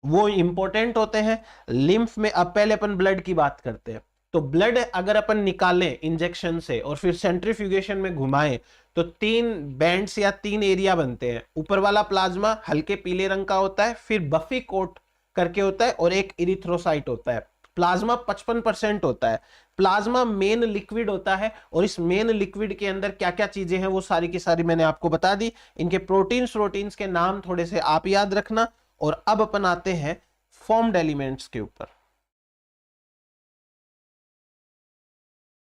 वो इंपॉर्टेंट होते हैं। लिम्फ में, अब पहले अपन ब्लड की बात करते हैं। तो ब्लड अगर अपन निकालें इंजेक्शन से और फिर सेंट्रीफ्यूगेशन में घुमाएं तो 3 बैंड्स या 3 एरिया बनते हैं। ऊपर वाला प्लाज्मा हल्के पीले रंग का होता है, फिर बफी कोट करके होता है, और एक इरिथ्रोसाइट होता है। प्लाज्मा 55% होता है। प्लाज्मा मेन लिक्विड होता है, और इस मेन लिक्विड के अंदर क्या क्या चीजें हैं वो सारी की सारी मैंने आपको बता दी। इनके प्रोटीन्स के नाम थोड़े से आप याद रखना। और अब अपन आते हैं फॉर्म्ड एलिमेंट्स के ऊपर।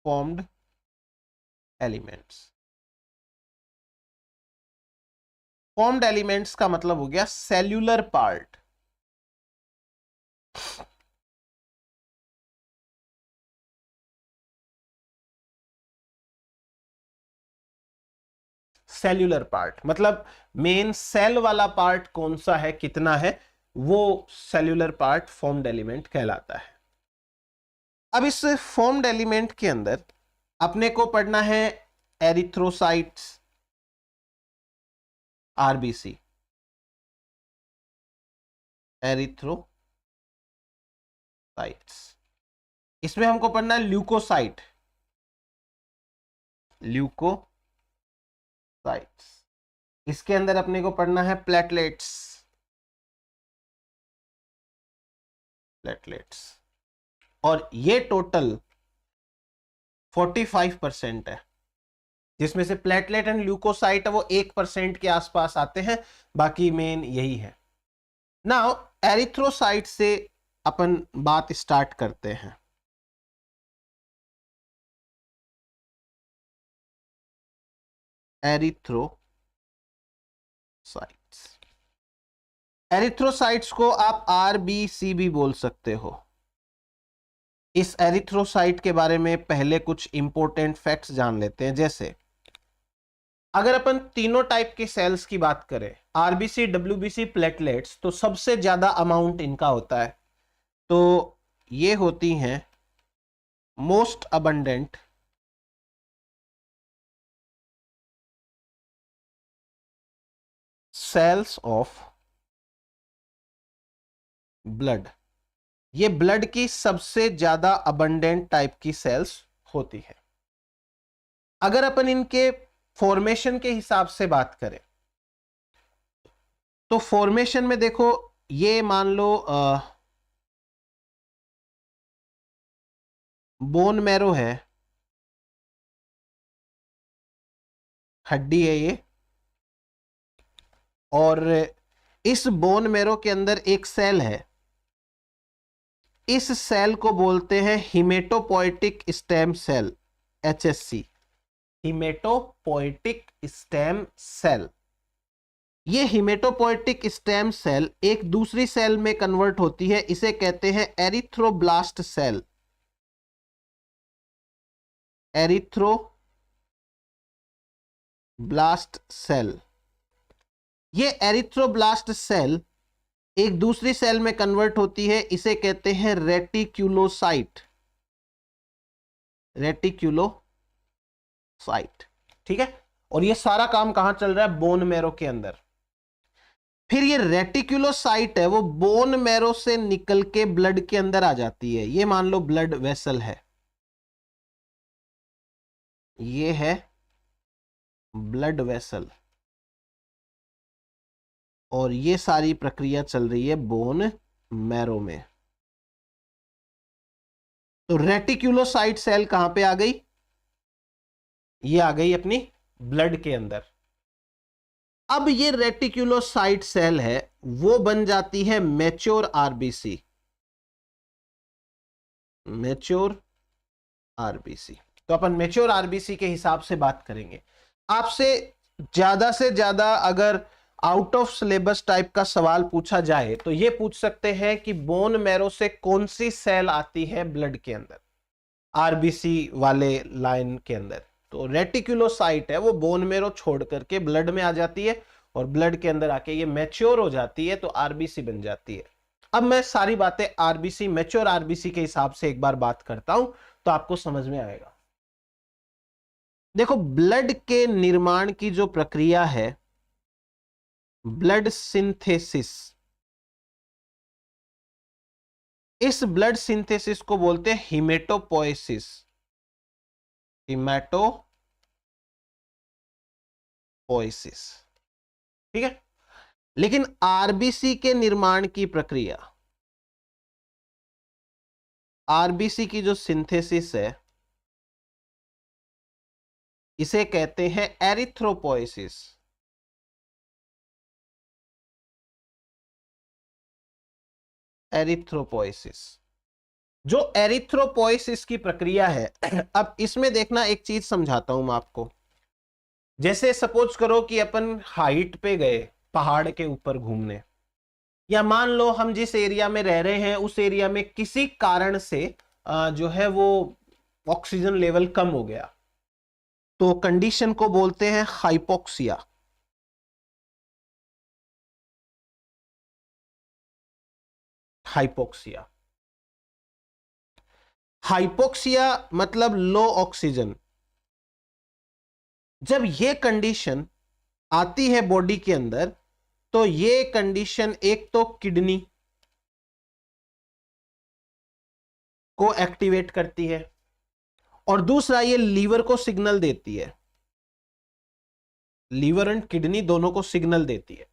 फॉर्म्ड एलिमेंट्स, फॉर्म्ड एलिमेंट्स का मतलब हो गया सेल्यूलर पार्ट। सेल्यूलर पार्ट मतलब मेन सेल वाला पार्ट कौन सा है, कितना है, वो सेल्यूलर पार्ट फॉर्म्ड एलिमेंट कहलाता है। अब इस फॉर्म्ड एलिमेंट के अंदर अपने को पढ़ना है एरिथ्रोसाइट्स, आरबीसी, एरिथ्रोसाइट्स। इसमें हमको पढ़ना है ल्यूकोसाइट, ल्यूकोसाइट्स। इसके अंदर अपने को पढ़ना है प्लेटलेट्स, प्लेटलेट्स। और ये टोटल 45% है, जिसमें से प्लेटलेट एंड ल्यूकोसाइट है वो 1% के आसपास आते हैं, बाकी मेन यही है। नाउ एरिथ्रोसाइट से अपन बात स्टार्ट करते हैं। एरिथ्रोसाइट्स, एरिथ्रोसाइट्स को आप आरबीसी भी बोल सकते हो। इस एरिथ्रोसाइट के बारे में पहले कुछ इंपॉर्टेंट फैक्ट्स जान लेते हैं। जैसे अगर अपन तीनों टाइप के सेल्स की बात करें, आरबीसी, डब्ल्यूबीसी, प्लेटलेट्स, तो सबसे ज्यादा अमाउंट इनका होता है। तो ये होती हैं most abundant cells of blood. ये ब्लड की सबसे ज्यादा अबंडेंट टाइप की सेल्स होती है। अगर अपन इनके फॉर्मेशन के हिसाब से बात करें तो फॉर्मेशन में देखो, ये मान लो बोन मैरो है, हड्डी है ये, और इस बोन मैरो के अंदर एक सेल है। इस सेल को बोलते हैं haematopoietic stem cell, HSC, haematopoietic stem cell. ये हिमेटोपोइटिक स्टेम सेल एक दूसरी सेल में कन्वर्ट होती है, इसे कहते हैं एरिथ्रोब्लास्ट सेल, एरिथ्रोब्लास्ट सेल। ये एरिथ्रोब्लास्ट सेल एक दूसरी सेल में कन्वर्ट होती है, इसे कहते हैं रेटिक्यूलोसाइट, रेटिक्यूलोसाइट। ठीक है, और ये सारा काम कहां चल रहा है, बोन मैरो के अंदर। फिर ये रेटिक्यूलोसाइट है वो बोन मैरो से निकल के ब्लड के अंदर आ जाती है। ये मान लो ब्लड वेसल है, ये है ब्लड वेसल, और ये सारी प्रक्रिया चल रही है बोन मैरो में। तो रेटिक्यूलोसाइट सेल कहां पे आ गई, ये आ गई अपनी ब्लड के अंदर। अब ये रेटिक्यूलोसाइट सेल है वो बन जाती है मैच्योर आरबीसी, मैच्योर आरबीसी। तो अपन मैच्योर आरबीसी के हिसाब से बात करेंगे। आपसे से ज्यादा अगर आउट ऑफ सिलेबस टाइप का सवाल पूछा जाए तो ये पूछ सकते हैं कि बोन मैरो से कौन सी सेल आती है ब्लड के अंदर, आरबीसी वाले लाइन के अंदर। तो रेटिक्यूलोसाइट है वो बोन मैरो छोड़ करके ब्लड में आ जाती है, और ब्लड के अंदर आके ये मैच्योर हो जाती है, तो आरबीसी बन जाती है। अब मैं सारी बातें आरबीसी, मैच्योर आरबीसी के हिसाब से एक बार बात करता हूं तो आपको समझ में आएगा। देखो, ब्लड के निर्माण की जो प्रक्रिया है, ब्लड सिंथेसिस, इस ब्लड सिंथेसिस को बोलते हैं हिमेटोपोएसिस। हिमेटोपोएसिस, ठीक है। लेकिन आरबीसी के निर्माण की प्रक्रिया, आरबीसी की जो सिंथेसिस है इसे कहते हैं एरिथ्रोपोएसिस। एरिथ्रोपोएसिस, जो एरिथ्रोपोएसिस की प्रक्रिया है अब इसमें देखना, एक चीज समझाता हूं मैं आपको। जैसे सपोज करो कि अपन हाइट पे गए पहाड़ के ऊपर घूमने, या मान लो हम जिस एरिया में रह रहे हैं उस एरिया में किसी कारण से जो है वो ऑक्सीजन लेवल कम हो गया, तो कंडीशन को बोलते हैं हाइपोक्सिया। हाइपोक्सिया, हाइपोक्सिया मतलब लो ऑक्सीजन। जब ये कंडीशन आती है बॉडी के अंदर, तो ये कंडीशन एक तो किडनी को एक्टिवेट करती है और दूसरा ये लीवर को सिग्नल देती है। लीवर एंड किडनी दोनों को सिग्नल देती है।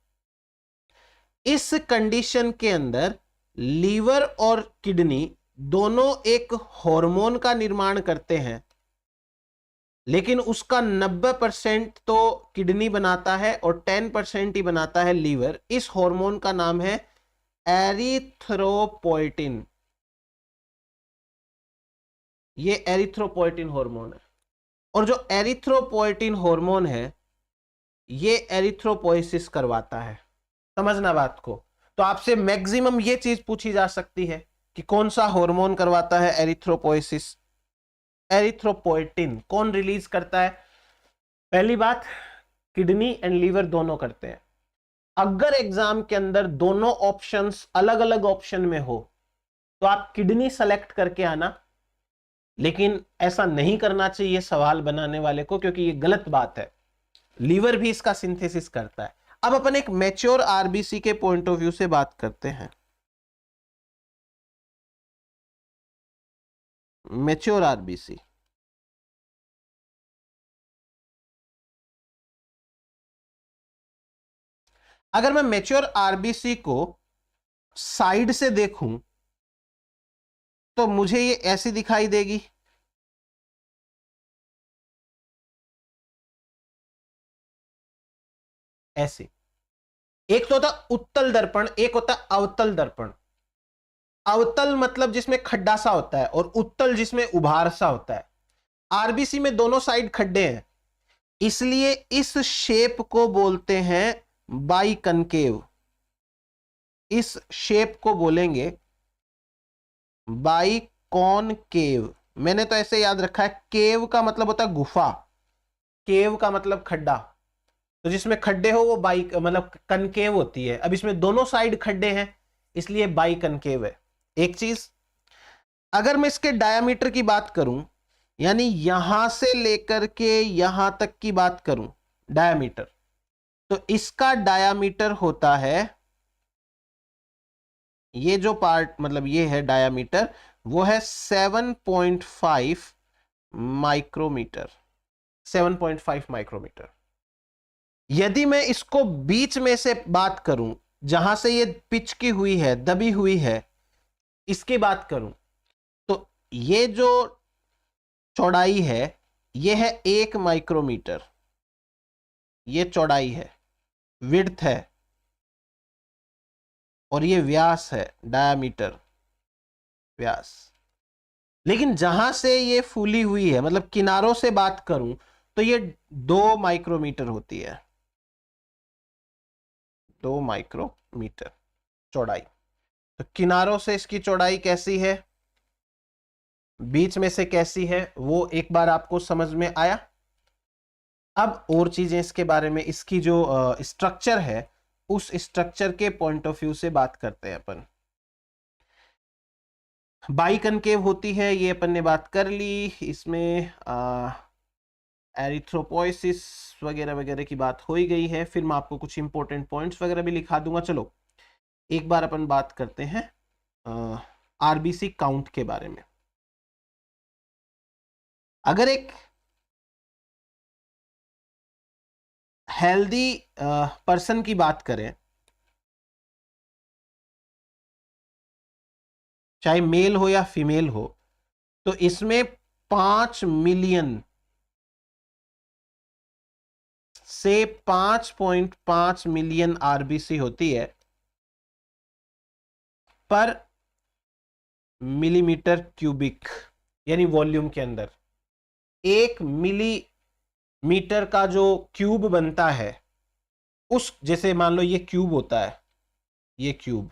इस कंडीशन के अंदर लीवर और किडनी दोनों एक हार्मोन का निर्माण करते हैं, लेकिन उसका 90% तो किडनी बनाता है और 10% ही बनाता है लीवर। इस हार्मोन का नाम है एरिथ्रोपोएटिन। ये एरिथ्रोपोएटिन हार्मोन है, और जो एरिथ्रोपोएटिन हार्मोन है ये एरिथ्रोपोएसिस करवाता है। समझना बात को। तो आपसे मैक्सिमम ये चीज पूछी जा सकती है कि कौन सा हार्मोन करवाता है एरिथ्रोपोएसिस। एरिथ्रोपोएटिन कौन रिलीज करता है? पहली बात, किडनी एंड लीवर दोनों करते हैं। अगर एग्जाम के अंदर दोनों ऑप्शंस अलग अलग ऑप्शन में हो तो आप किडनी सेलेक्ट करके आना, लेकिन ऐसा नहीं करना चाहिए सवाल बनाने वाले को, क्योंकि ये गलत बात है। लीवर भी इसका सिंथेसिस करता है। अब अपन एक मैच्योर आरबीसी के पॉइंट ऑफ व्यू से बात करते हैं। मैच्योर आरबीसी, अगर मैं मैच्योर आरबीसी को साइड से देखूं तो मुझे ये ऐसी दिखाई देगी। ऐसे, एक तो होता उत्तल दर्पण, एक होता अवतल दर्पण। अवतल मतलब जिसमें खड्डा सा होता है, और उत्तल जिसमें उभार सा होता है। आरबीसी में दोनों साइड खड्डे हैं, इसलिए इस शेप को बोलते हैं बाइकनकेव। इस शेप को बोलेंगे बाइकॉनकेव। मैंने तो ऐसे याद रखा है, केव का मतलब होता है गुफा, केव का मतलब खड्डा। तो जिसमें खड्डे हो वो बाइक मतलब कनकेव होती है। अब इसमें दोनों साइड खड्डे हैं, इसलिए बाइकनकेव है। एक चीज, अगर मैं इसके डायामीटर की बात करूं, यानी यहां से लेकर के यहां तक की बात करूं डायामीटर, तो इसका डायामीटर होता है, ये जो पार्ट मतलब ये है डायामीटर, वो है 7.5 माइक्रोमीटर। 7.5 माइक्रोमीटर। यदि मैं इसको बीच में से बात करूं, जहां से ये पिच की हुई है, दबी हुई है, इसकी बात करूं, तो ये जो चौड़ाई है ये है 1 माइक्रोमीटर। ये चौड़ाई है, विड्थ है, और ये व्यास है, डायामीटर, व्यास। लेकिन जहां से ये फूली हुई है, मतलब किनारों से बात करूं, तो ये 2 माइक्रोमीटर होती है। 2 माइक्रोमीटर चौड़ाई। तो किनारों से इसकी चौड़ाई कैसी है, बीच में से कैसी है, वो एक बार आपको समझ में आया। अब और चीजें इसके बारे में, इसकी जो स्ट्रक्चर है, उस स्ट्रक्चर के पॉइंट ऑफ व्यू से बात करते हैं अपन। बाइकनकेव होती है, ये अपन ने बात कर ली। इसमें एरिथ्रोपोइसिस वगैरह वगैरह की बात हो ही गई है। फिर मैं आपको कुछ इंपॉर्टेंट पॉइंट्स वगैरह भी लिखा दूंगा। चलो एक बार अपन बात करते हैं आरबीसी काउंट के बारे में। अगर एक हेल्दी पर्सन की बात करें, चाहे मेल हो या फीमेल हो, तो इसमें 5 मिलियन से 5.5 मिलियन आरबीसी होती है पर मिलीमीटर क्यूबिक, यानी वॉल्यूम के अंदर। 1 मिलीमीटर का जो क्यूब बनता है, उस जैसे मान लो ये क्यूब होता है, ये क्यूब,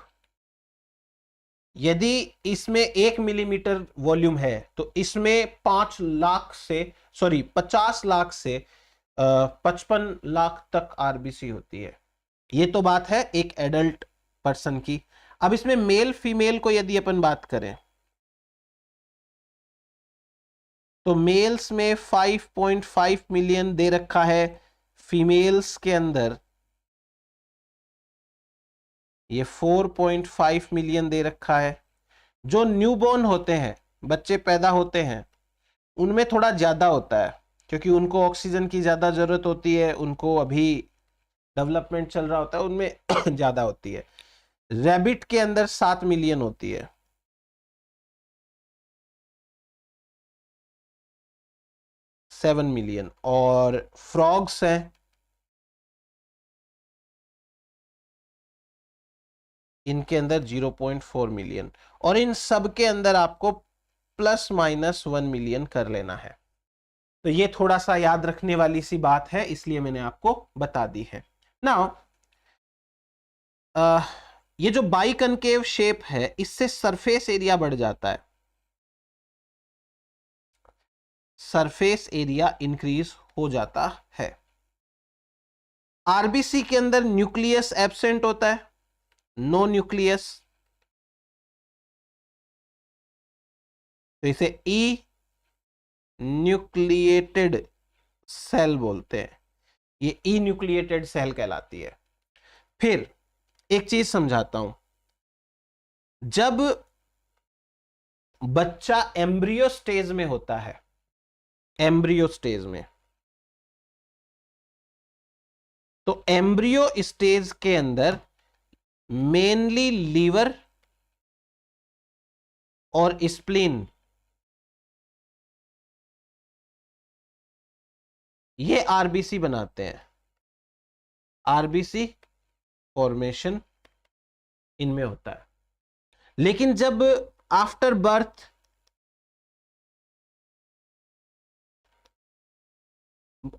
यदि इसमें 1 मिलीमीटर वॉल्यूम है तो इसमें 50 लाख से 55 लाख तक आरबीसी होती है। ये तो बात है एक एडल्ट पर्सन की। अब इसमें मेल फीमेल को यदि अपन बात करें तो मेल्स में 5.5 मिलियन दे रखा है, फीमेल्स के अंदर ये 4.5 मिलियन दे रखा है। जो न्यूबॉर्न होते हैं, बच्चे पैदा होते हैं, उनमें थोड़ा ज्यादा होता है क्योंकि उनको ऑक्सीजन की ज्यादा जरूरत होती है, उनको अभी डेवलपमेंट चल रहा होता है, उनमें ज्यादा होती है। रैबिट के अंदर 7 मिलियन होती है। Seven million. और फ्रॉग्स हैं, इनके अंदर 0.4 मिलियन। और इन सब के अंदर आपको +- 1 मिलियन कर लेना है। तो ये थोड़ा सा याद रखने वाली सी बात है, इसलिए मैंने आपको बता दी है। नाउ ये जो बाई कनकेव शेप है, इससे सरफेस एरिया बढ़ जाता है, सरफेस एरिया इंक्रीज हो जाता है। आरबीसी के अंदर न्यूक्लियस एब्सेंट होता है, नो न्यूक्लियस, तो इसे ई न्यूक्लिएटेड सेल बोलते हैं। ये ई न्यूक्लिएटेड सेल कहलाती है। फिर एक चीज समझाता हूं, जब बच्चा एम्ब्रियो स्टेज में होता है, एम्ब्रियो स्टेज में, तो एम्ब्रियो स्टेज के अंदर मेनली लीवर और स्प्लीन, ये आरबीसी बनाते हैं। आरबीसी फॉर्मेशन इनमें होता है। लेकिन जब आफ्टर बर्थ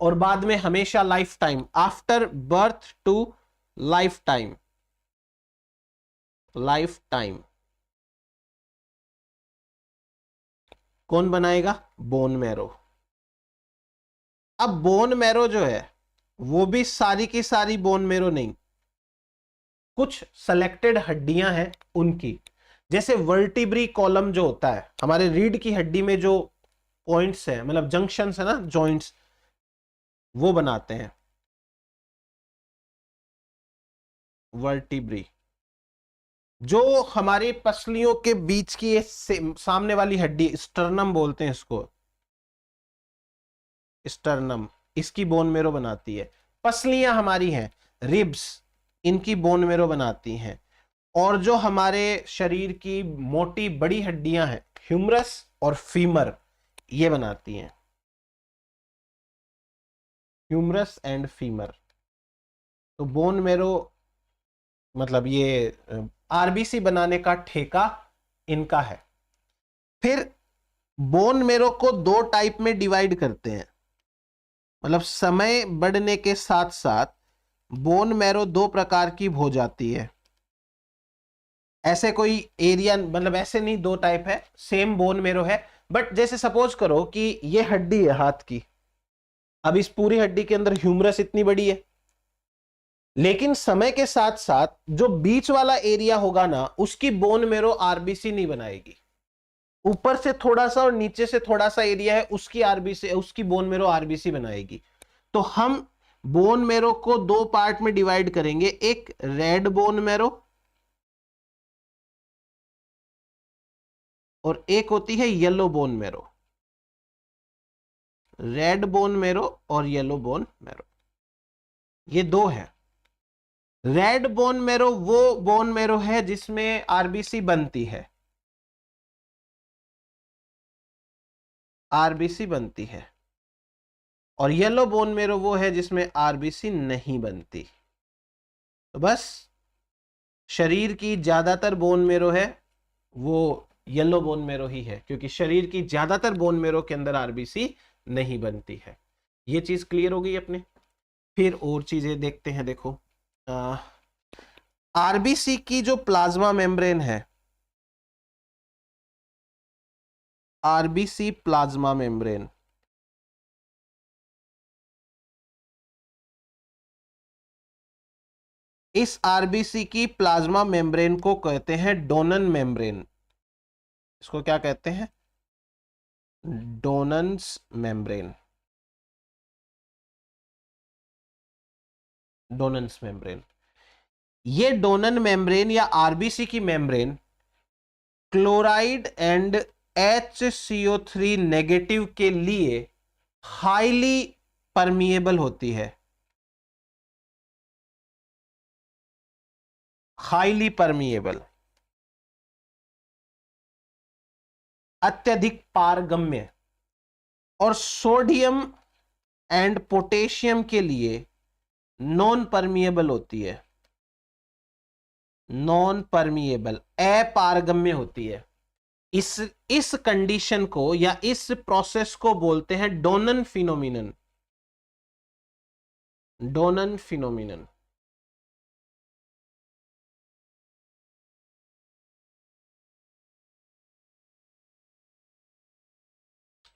और बाद में हमेशा life time, after birth to life time, life time कौन बनाएगा? Bone marrow. अब बोन मैरो जो है वो भी सारी की सारी बोन मैरो नहीं, कुछ सेलेक्टेड हड्डियां हैं उनकी, जैसे वर्टिब्री कॉलम जो होता है हमारे रीढ़ की हड्डी में, जो पॉइंट्स हैं, मतलब जंक्शंस है ना, जॉइंट्स, वो बनाते हैं वर्टिब्री। जो हमारी पसलियों के बीच की ये सामने वाली हड्डी, स्टर्नम बोलते हैं इसको, स्टर्नम, इसकी बोन मेरो बनाती है। पसलियां हमारी हैं, रिब्स, इनकी बोन मेरो बनाती हैं। और जो हमारे शरीर की मोटी बड़ी हड्डियां हैं, ह्यूमरस और फीमर, ये बनाती हैं, ह्यूमरस एंड फीमर। तो बोन मेरो मतलब ये आरबीसी बनाने का ठेका इनका है। फिर बोन मेरो को 2 टाइप में डिवाइड करते हैं, मतलब समय बढ़ने के साथ साथ बोन मैरो 2 प्रकार की हो जाती है। ऐसे कोई एरिया, मतलब ऐसे नहीं 2 टाइप है, सेम बोन मैरो है, बट जैसे सपोज करो कि ये हड्डी है हाथ की, अब इस पूरी हड्डी के अंदर ह्यूमरस इतनी बड़ी है, लेकिन समय के साथ साथ जो बीच वाला एरिया होगा ना, उसकी बोन मैरो आरबीसी नहीं बनाएगी। ऊपर से थोड़ा सा और नीचे से थोड़ा सा एरिया है, उसकी आरबीसी, उसकी बोन मैरो आरबीसी बनाएगी। तो हम बोन मैरो को 2 पार्ट में डिवाइड करेंगे, एक रेड बोन मैरो और एक होती है yellow bone marrow. Red bone marrow और येलो बोन मैरो, ये दो है। रेड बोन मैरो वो बोन मैरो है जिसमें आरबीसी बनती है, आरबीसी बनती है, और येलो बोन मैरो वो है जिसमें आरबीसी नहीं बनती। तो बस शरीर की ज्यादातर बोन मैरो है वो येलो बोन मैरो ही है, क्योंकि शरीर की ज्यादातर बोन मैरो के अंदर आरबीसी नहीं बनती है। ये चीज क्लियर हो गई अपने। फिर और चीजें देखते हैं। देखो आरबीसी की जो प्लाज्मा मेम्ब्रेन है, आरबीसी प्लाज्मा मेम्ब्रेन, इस आरबीसी की प्लाज्मा मेम्ब्रेन को कहते हैं डोनन मेम्ब्रेन। इसको क्या कहते हैं? डोनन्स मेम्ब्रेन, डोनन्स मेम्ब्रेन। ये डोनन मेम्ब्रेन या आरबीसी की membrane chloride and HCO3 negative के लिए हाईली परमिएबल होती है, हाईली परमिएबल, अत्यधिक पारगम्य, और सोडियम एंड पोटेशियम के लिए नॉन परमिएबल होती है, नॉन परमिएबल, अपारगम्य होती है। इस कंडीशन को या इस प्रोसेस को बोलते हैं डोनन फिनोमिनन, डोनन फिनोमिनन।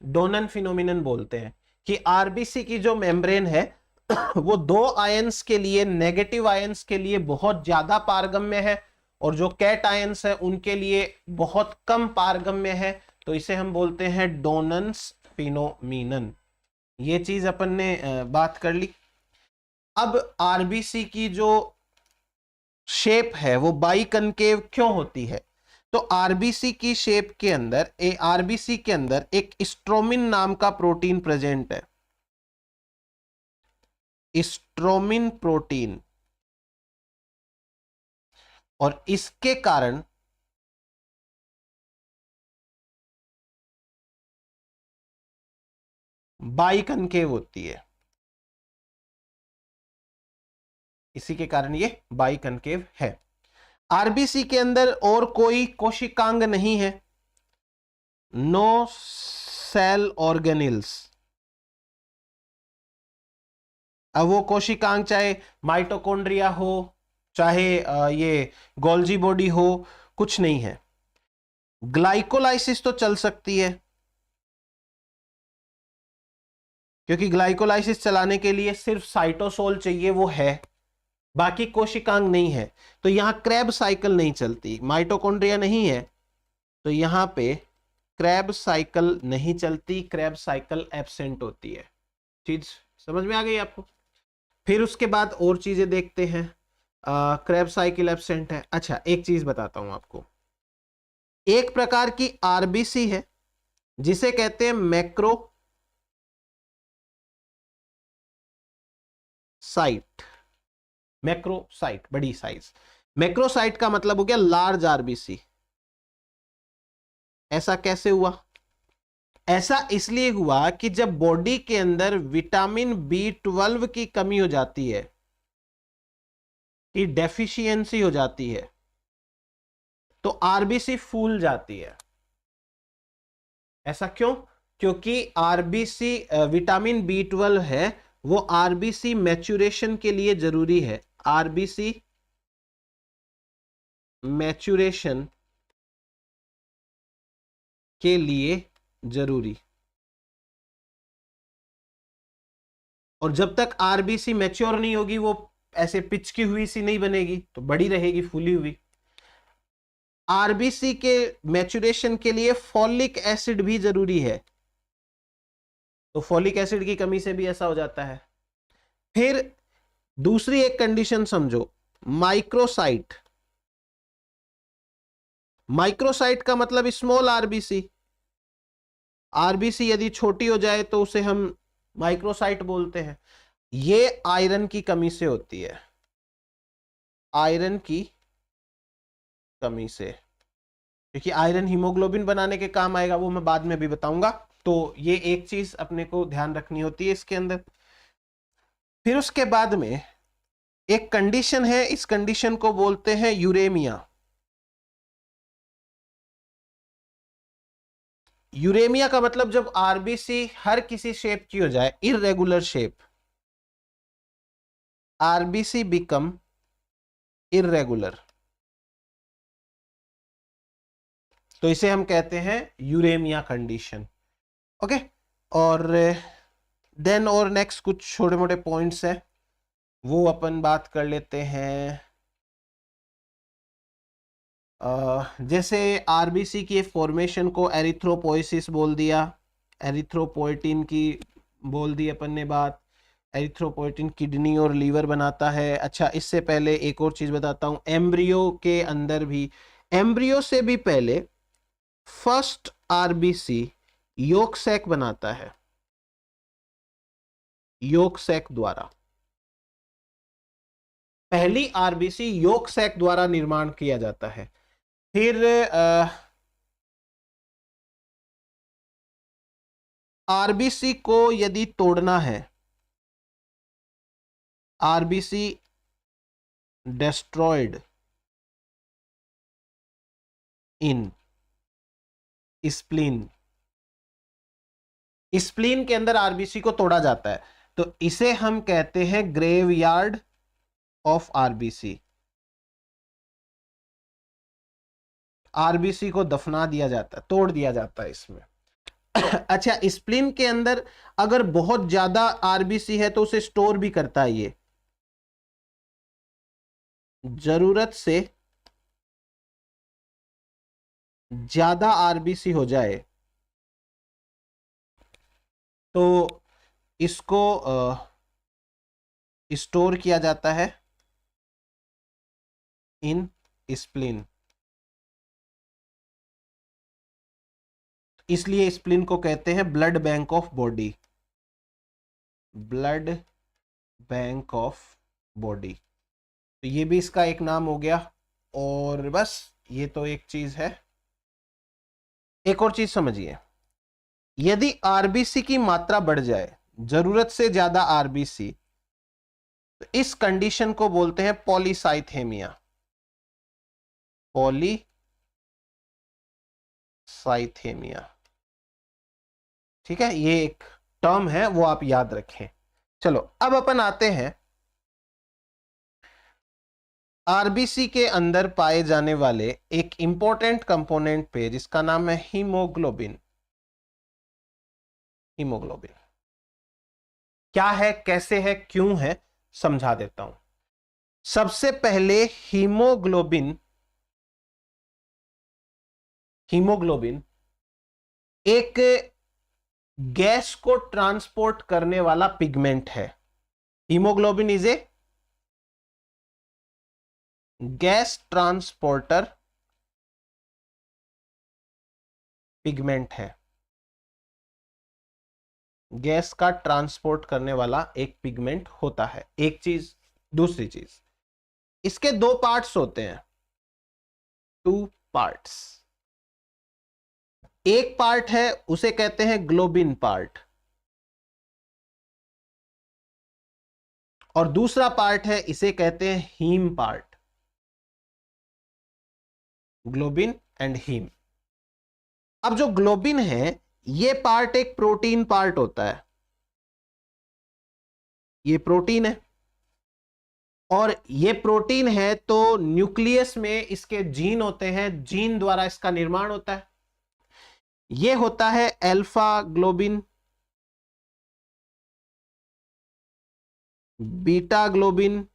डोनन फिनोमिनन बोलते हैं कि आरबीसी की जो मेम्ब्रेन है वो दो आयंस के लिए, नेगेटिव आयंस के लिए बहुत ज्यादा पारगम्य है, और जो कैट आयंस है उनके लिए बहुत कम पारगम्य है। तो इसे हम बोलते हैं डोनन्स फिनोमिनन। ये चीज अपन ने बात कर ली। अब आरबीसी की जो शेप है वो बाई कनकेव क्यों होती है? तो आरबीसी की शेप के अंदर, आरबीसी के अंदर एक स्ट्रोमिन नाम का प्रोटीन प्रेजेंट है, स्ट्रोमिन प्रोटीन, और इसके कारण बाई कनकेव होती है, इसी के कारण ये बाई कनकेव है। आरबीसी के अंदर और कोई कोशिकांग नहीं है, नो सेल ऑर्गेनिल्स। अब वो कोशिकांग चाहे माइटोकॉन्ड्रिया हो, चाहे ये गोल्जी बॉडी हो, कुछ नहीं है। ग्लाइकोलाइसिस तो चल सकती है, क्योंकि ग्लाइकोलाइसिस चलाने के लिए सिर्फ साइटोसोल चाहिए, वो है, बाकी कोशिकांग नहीं है। तो यहां क्रैब साइकिल नहीं चलती, माइटोकॉन्ड्रिया नहीं है, तो यहां पे क्रैब साइकिल नहीं चलती, क्रैब साइकिल एब्सेंट होती है। चीज समझ में आ गई आपको? फिर उसके बाद और चीजें देखते हैं। क्रैब साइकिल एब्सेंट है। अच्छा, एक चीज बताता हूं आपको। एक प्रकार की आरबीसी है जिसे कहते हैं मैक्रो साइट, मैक्रोसाइट, बड़ी साइज। मैक्रोसाइट का मतलब हो गया लार्ज आरबीसी। ऐसा कैसे हुआ? ऐसा इसलिए हुआ कि जब बॉडी के अंदर विटामिन B12 की कमी हो जाती है, की डेफिशिएंसी हो जाती है, तो आरबीसी फूल जाती है। ऐसा क्यों? क्योंकि आरबीसी, विटामिन B12 है वो आरबीसी मैच्यूरेशन के लिए जरूरी है, आरबीसी मैच्यूरेशन के लिए जरूरी। और जब तक आरबीसी मैच्योर नहीं होगी वो ऐसे पिचकी हुई सी नहीं बनेगी, तो बड़ी रहेगी, फूली हुई। आरबीसी के मैच्यूरेशन के लिए फॉलिक एसिड भी जरूरी है, तो फॉलिक एसिड की कमी से भी ऐसा हो जाता है। फिर दूसरी एक कंडीशन समझो, माइक्रोसाइट। माइक्रोसाइट का मतलब स्मॉल आरबीसी। आरबीसी यदि छोटी हो जाए तो उसे हम माइक्रोसाइट बोलते हैं। ये आयरन की कमी से होती है, आयरन की कमी से, क्योंकि आयरन हीमोग्लोबिन बनाने के काम आएगा, वो मैं बाद में भी बताऊंगा। तो ये एक चीज अपने को ध्यान रखनी होती है इसके अंदर। फिर उसके बाद में एक कंडीशन है, इस कंडीशन को बोलते हैं यूरेमिया। यूरेमिया का मतलब जब आरबीसी हर किसी शेप की हो जाए, irregular shape, RBC become irregular, तो इसे हम कहते हैं यूरेमिया कंडीशन। ओके, और देन और नेक्स्ट कुछ छोटे मोटे पॉइंट्स हैं, वो अपन बात कर लेते हैं। जैसे आरबीसी की फॉर्मेशन को एरिथ्रोपोइसिस बोल दिया, एरिथ्रोपोइटिन की बोल दी अपन ने बात। एरिथ्रोपोइटिन किडनी और लीवर बनाता है। अच्छा, इससे पहले एक और चीज बताता हूं, एम्ब्रियो के अंदर भी, एम्ब्रियो से भी पहले फर्स्ट आरबीसी योक सैक बनाता है, योक सैक द्वारा। पहली आरबीसी योक सैक द्वारा निर्माण किया जाता है। फिर आरबीसी को यदि तोड़ना है, RBC destroyed in spleen, spleen के अंदर आरबीसी को तोड़ा जाता है, तो इसे हम कहते हैं ग्रेवयार्ड ऑफ आरबीसी। आरबीसी को दफना दिया जाता है, तोड़ दिया जाता है इसमें। अच्छा, स्प्लीन के अंदर अगर बहुत ज्यादा आरबीसी है तो उसे स्टोर भी करता है ये, जरूरत से ज्यादा आरबीसी हो जाए तो इसको स्टोर किया जाता है इन स्प्लीन। इसलिए स्प्लीन को कहते हैं blood bank of body, blood bank of body. तो ये भी इसका एक नाम हो गया। और बस ये तो एक चीज है। एक और चीज समझिए, यदि आरबीसी की मात्रा बढ़ जाए, जरूरत से ज्यादा आरबीसी, तो इस कंडीशन को बोलते हैं पॉलीसाइथेमिया, पॉलीसाइथेमिया। ठीक है, ये एक टर्म है, वो आप याद रखें। चलो अब अपन आते हैं आरबीसी के अंदर पाए जाने वाले एक इंपॉर्टेंट कंपोनेंट पे, जिसका नाम है हीमोग्लोबिन। हीमोग्लोबिन क्या है, कैसे है, क्यों है, समझा देता हूं। सबसे पहले हीमोग्लोबिन, हीमोग्लोबिन एक गैस को ट्रांसपोर्ट करने वाला पिगमेंट है। Haemoglobin is a gas transporter pigment है, गैस का ट्रांसपोर्ट करने वाला एक पिगमेंट होता है। एक चीज। दूसरी चीज, इसके दो पार्ट्स होते हैं, टू पार्ट्स। एक पार्ट है उसे कहते हैं ग्लोबिन पार्ट, और दूसरा पार्ट है इसे कहते हैं haem part, globin and haem. अब जो ग्लोबिन है, ये पार्ट एक प्रोटीन पार्ट होता है, ये प्रोटीन है, और ये प्रोटीन है तो न्यूक्लियस में इसके जीन होते हैं, जीन द्वारा इसका निर्माण होता है। ये होता है alpha globin, beta globin,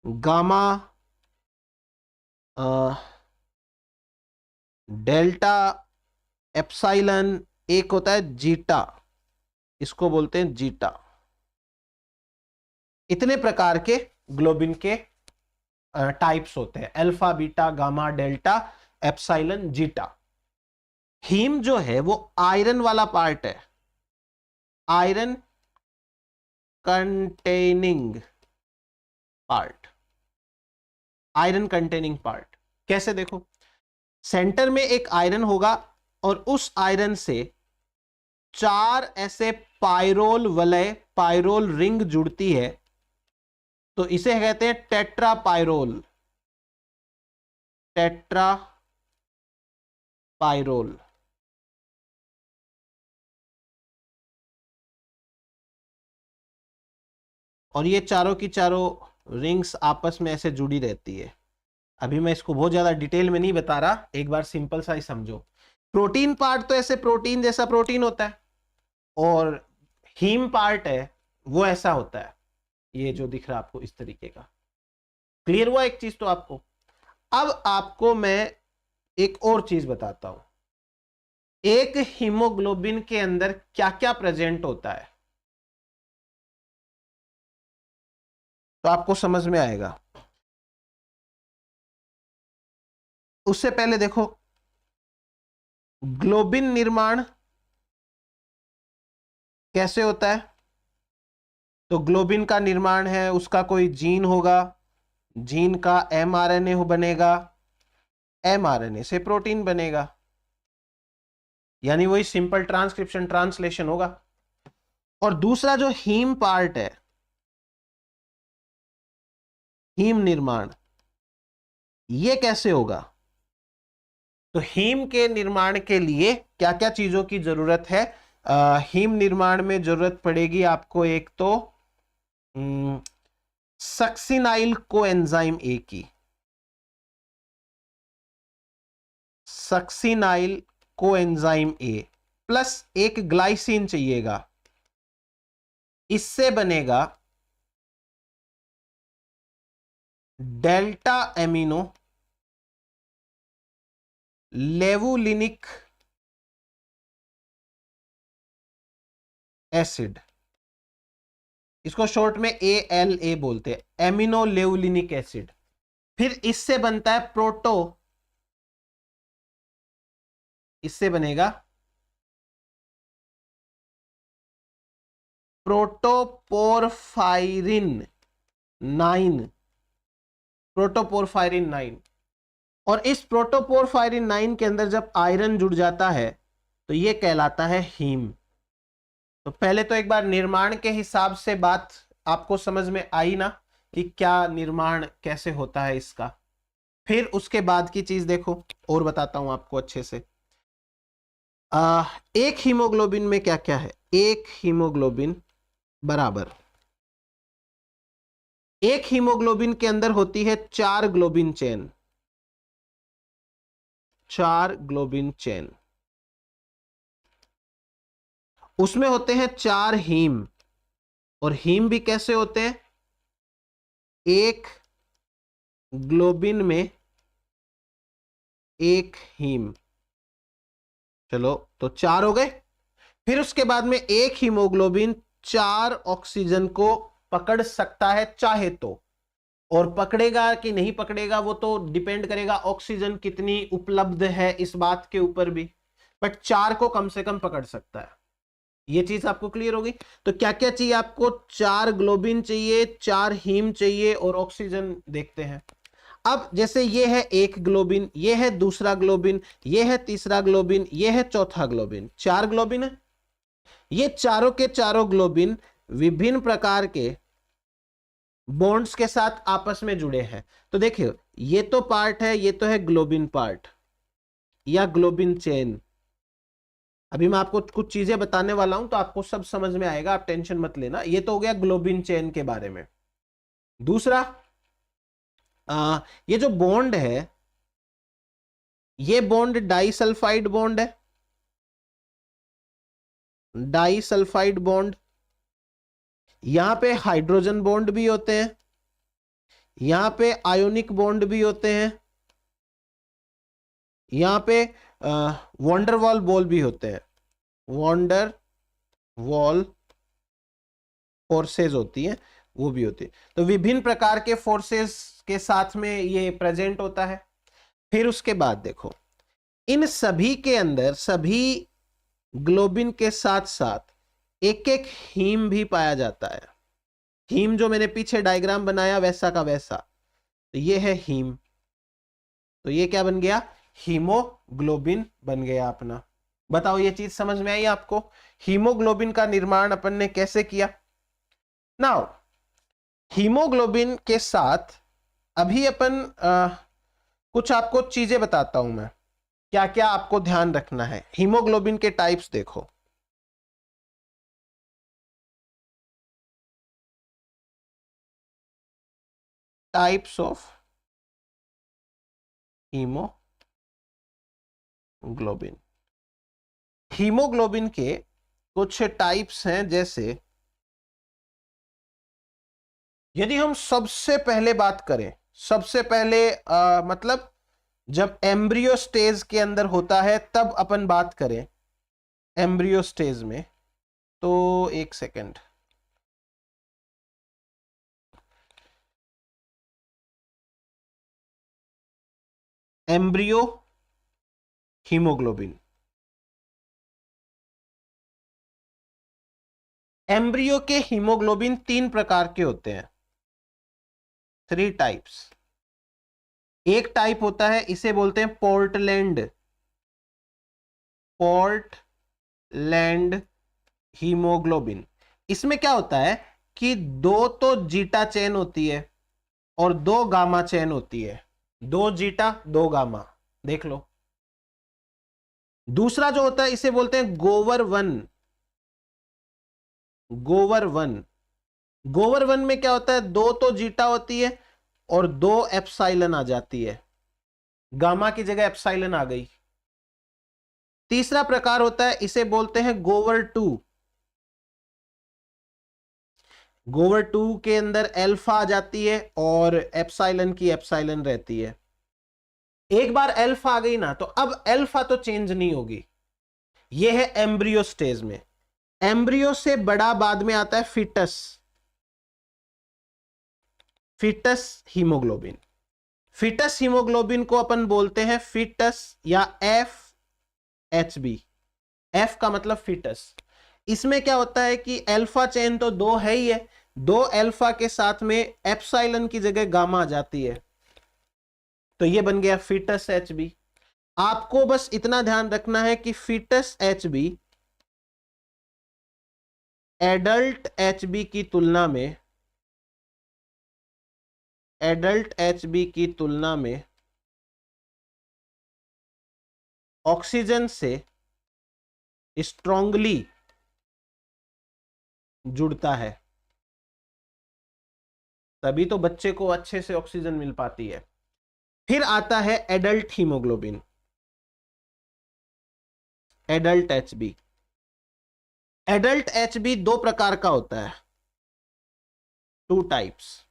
gamma, delta, epsilon, एक होता है जीटा, इसको बोलते हैं जीटा। इतने प्रकार के ग्लोबिन के टाइप्स होते हैं, alpha, beta, gamma, delta, epsilon, zeta. Haem जो है वो आयरन वाला पार्ट है, iron containing part, iron containing part. कैसे देखो, सेंटर में एक आयरन होगा और उस आयरन से 4 ऐसे पायरोल वलय, पायरोल रिंग जुड़ती है, तो इसे कहते हैं टेट्रा पायरोल, टेट्रा पायरोल। और ये चारों की चारों रिंग्स आपस में ऐसे जुड़ी रहती है। अभी मैं इसको बहुत ज्यादा डिटेल में नहीं बता रहा, एक बार सिंपल सा ही समझो। प्रोटीन पार्ट तो ऐसे प्रोटीन जैसा प्रोटीन होता है, और हीम पार्ट है वो ऐसा होता है, ये जो दिख रहा है आपको इस तरीके का। क्लियर हुआ एक चीज तो आपको। अब आपको मैं एक और चीज बताता हूं, एक हीमोग्लोबिन के अंदर क्या क्या प्रेजेंट होता है, तो आपको समझ में आएगा। उससे पहले देखो, ग्लोबिन निर्माण कैसे होता है। तो ग्लोबिन का निर्माण है, उसका कोई जीन होगा, जीन का एमआरएनए बनेगा, एमआरएनए से प्रोटीन बनेगा, यानी वही सिंपल ट्रांसक्रिप्शन ट्रांसलेशन होगा। और दूसरा जो हीम पार्ट है, हीम निर्माण, ये कैसे होगा। तो हीम के निर्माण के लिए क्या क्या चीजों की जरूरत है। हीम निर्माण में जरूरत पड़ेगी आपको एक तो सक्सिनाइल कोएंजाइम ए की, सक्सिनाइल कोएंजाइम ए, प्लस एक ग्लाइसिन चाहिएगा, इससे बनेगा डेल्टा एमिनो लेवुलिनिक एसिड, इसको शॉर्ट में ALA बोलते हैं, एमिनो लेवुलिनिक एसिड। फिर इससे बनता है इससे बनेगा प्रोटोपोरफायरिन 9, प्रोटोपोरफायरिन 9। और इस प्रोटोपोरफायरिन 9 के अंदर जब आयरन जुड़ जाता है तो यह कहलाता है हीम। तो पहले तो एक बार निर्माण के हिसाब से बात आपको समझ में आई ना, कि क्या निर्माण कैसे होता है इसका। फिर उसके बाद की चीज देखो, और बताता हूं आपको अच्छे से। एक हीमोग्लोबिन में क्या क्या है। एक हीमोग्लोबिन बराबर, एक हीमोग्लोबिन के अंदर होती है 4 ग्लोबिन चेन, 4 ग्लोबिन चेन, उसमें होते हैं 4 हीम। और हीम भी कैसे होते हैं, एक ग्लोबिन में एक हीम। चलो तो 4 हो गए। फिर उसके बाद में एक हीमोग्लोबिन 4 ऑक्सीजन को पकड़ सकता है चाहे तो, और पकड़ेगा कि नहीं पकड़ेगा वो तो डिपेंड करेगा ऑक्सीजन कितनी उपलब्ध है इस बात के ऊपर भी, बट 4 को कम से कम पकड़ सकता है। ये चीज आपको क्लियर होगी। तो क्या क्या चाहिए आपको, 4 ग्लोबिन चाहिए, 4 हीम चाहिए, और ऑक्सीजन देखते हैं। अब जैसे ये है एक ग्लोबिन, ये है दूसरा ग्लोबिन, ये है तीसरा ग्लोबिन, ये है चौथा ग्लोबिन, 4 ग्लोबिन है। ये चारों के चारों ग्लोबिन विभिन्न प्रकार के बॉन्ड्स के साथ आपस में जुड़े हैं। तो देखिए ये तो पार्ट है, ये तो है ग्लोबिन पार्ट या ग्लोबिन चेन। अभी मैं आपको कुछ चीजें बताने वाला हूं तो आपको सब समझ में आएगा, आप टेंशन मत लेना। ये तो हो गया ग्लोबिन चेन के बारे में। दूसरा, ये जो बॉन्ड है, ये बॉन्ड डाइसल्फाइड बॉन्ड है, डाइसल्फाइड बॉन्ड। यहां पे हाइड्रोजन बॉन्ड भी होते हैं, यहां पे आयोनिक बॉन्ड भी होते हैं, यहां पे वॉन्डरवॉल बॉल भी होते हैं, वॉन्डर वॉल फोर्सेज होती है। वो भी होती है। तो विभिन्न प्रकार के फोर्सेस के साथ में ये प्रेजेंट होता है। फिर उसके बाद देखो, इन सभी के अंदर सभी ग्लोबिन के साथ साथ एक एक हीम भी पाया जाता है। हीम जो मैंने पीछे डायग्राम बनाया वैसा का वैसा, तो ये है हीम। तो ये क्या बन गया? हीमोग्लोबिन बन गया अपना। बताओ ये चीज समझ में आई आपको? हीमोग्लोबिन का निर्माण अपन ने कैसे किया? नाउ हीमोग्लोबिन के साथ अभी अपन कुछ आपको चीजें बताता हूं मैं, क्या क्या आपको ध्यान रखना है। हीमोग्लोबिन के टाइप्स देखो, टाइप्स ऑफ हीमोग्लोबिन। हीमोग्लोबिन के कुछ टाइप्स हैं, जैसे यदि हम सबसे पहले बात करें, सबसे पहले मतलब जब एम्ब्रियो स्टेज के अंदर होता है तब अपन बात करें एम्ब्रियो स्टेज में, तो एक सेकंड, एम्ब्रियो हीमोग्लोबिन। एम्ब्रियो के हीमोग्लोबिन 3 प्रकार के होते हैं, 3 टाइप्स। एक टाइप होता है, इसे बोलते हैं पोर्टलैंड, पोर्टलैंड हीमोग्लोबिन। इसमें क्या होता है कि 2 तो जीटा चेन होती है और 2 गामा चेन होती है, 2 जीटा 2 गामा, देख लो। दूसरा जो होता है इसे बोलते हैं गोवर वन। गोवर वन, गोवर वन में क्या होता है, 2 तो जीटा होती है और 2 एप्सिलॉन आ जाती है, गामा की जगह एप्सिलॉन आ गई। तीसरा प्रकार होता है, इसे बोलते हैं गोवर टू। गोवर टू के अंदर एल्फा आ जाती है और एप्सिलॉन की एप्सिलॉन रहती है। एक बार एल्फा आ गई ना, तो अब एल्फा तो चेंज नहीं होगी। यह है एम्ब्रियो स्टेज में। एम्ब्रियो से बड़ा बाद में आता है foetus, foetus haemoglobin. Foetus haemoglobin को अपन बोलते हैं फिटस या FHB। एफ का मतलब फिटस। इसमें क्या होता है कि अल्फा चेन तो 2 है ही है, 2 अल्फा के साथ में एप्सिलॉन की जगह गामा आ जाती है, तो ये बन गया फिटस HB। आपको बस इतना ध्यान रखना है कि फिटस HB एडल्ट HB की तुलना में, एडल्ट HB की तुलना में ऑक्सीजन से स्ट्रांगली जुड़ता है, तभी तो बच्चे को अच्छे से ऑक्सीजन मिल पाती है। फिर आता है adult haemoglobin, adult HB। Adult HB 2 प्रकार का होता है, 2 टाइप्स।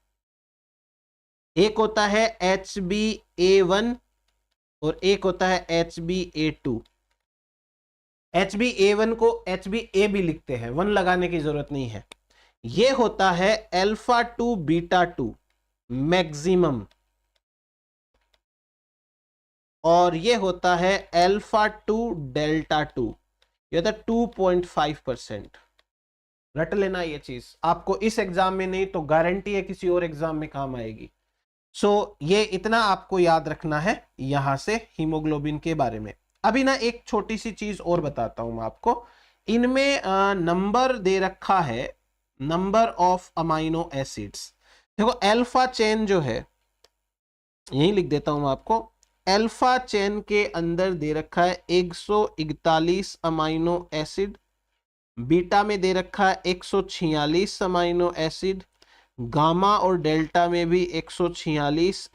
एक होता है HbA1 और एक होता है HbA2। HbA1 को HbA भी लिखते हैं, 1 लगाने की जरूरत नहीं है। ये होता है अल्फा 2 बीटा 2 मैक्सिमम, और ये होता है अल्फा 2 डेल्टा 2, ये होता है 2.5%। रट लेना ये चीज, आपको इस एग्जाम में नहीं तो गारंटी है किसी और एग्जाम में काम आएगी। सो ये इतना आपको याद रखना है यहां से हीमोग्लोबिन के बारे में। अभी ना एक छोटी सी चीज और बताता हूं मैं आपको। इनमें नंबर दे रखा है, नंबर ऑफ अमाइनो एसिड्स। देखो अल्फा चेन जो है, यही लिख देता हूं मैं आपको, अल्फा चेन के अंदर दे रखा है 141 अमाइनो एसिड, बीटा में दे रखा है 146 अमाइनो एसिड, गामा और डेल्टा में भी 146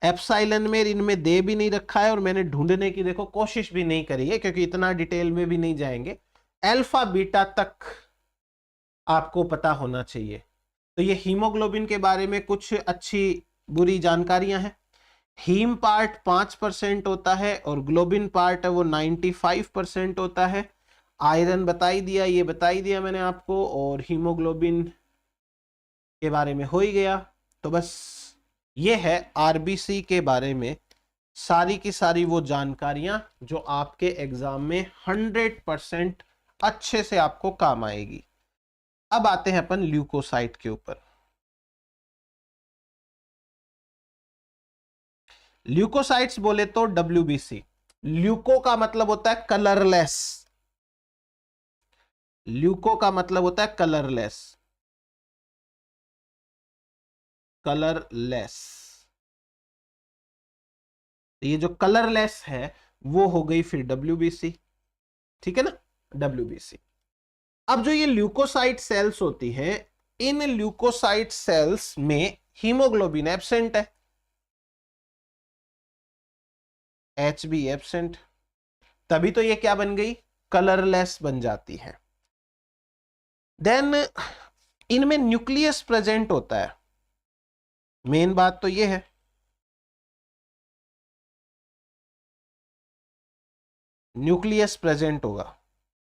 एप्सिलॉन में इनमें दे भी नहीं रखा है, और मैंने ढूंढने की देखो कोशिश भी नहीं करी है क्योंकि इतना डिटेल में भी नहीं जाएंगे। अल्फा बीटा तक आपको पता होना चाहिए। तो ये हीमोग्लोबिन के बारे में कुछ अच्छी बुरी जानकारियां हैं। हीम पार्ट 5% होता है और ग्लोबिन पार्ट है वो 95% होता है। आयरन बता ही दिया, ये बता ही दिया मैंने आपको, और हीमोग्लोबिन के बारे में हो ही गया। तो बस ये है आरबीसी के बारे में सारी की सारी वो जानकारियां जो आपके एग्जाम में 100% अच्छे से आपको काम आएगी। अब आते हैं अपन ल्यूकोसाइट के ऊपर। ल्यूकोसाइट्स बोले तो WBC, ल्यूको का मतलब होता है कलरलेस, ल्यूको का मतलब होता है कलरलेस, कलरलेस। ये जो कलरलेस है वो हो गई फिर WBC, ठीक है ना, WBC। अब जो ये ल्यूकोसाइट सेल्स होती हैं, इन ल्यूकोसाइट सेल्स में हीमोग्लोबिन एब्सेंट है, HB एब्सेंट, तभी तो ये क्या बन गई, कलरलेस बन जाती है। देन इनमें न्यूक्लियस प्रेजेंट होता है, मेन बात तो ये है, न्यूक्लियस प्रेजेंट होगा,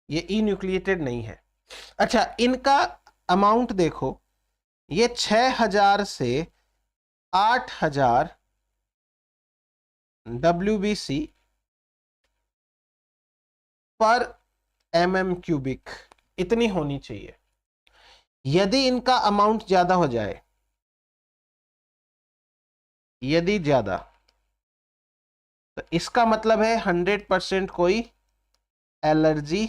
ये इन्यूक्लिएटेड नहीं है। अच्छा, इनका अमाउंट देखो, ये 6000 से 8000 WBC पर mm³ इतनी होनी चाहिए। यदि इनका अमाउंट ज्यादा हो जाए, यदि ज्यादा, तो इसका मतलब है 100% कोई एलर्जी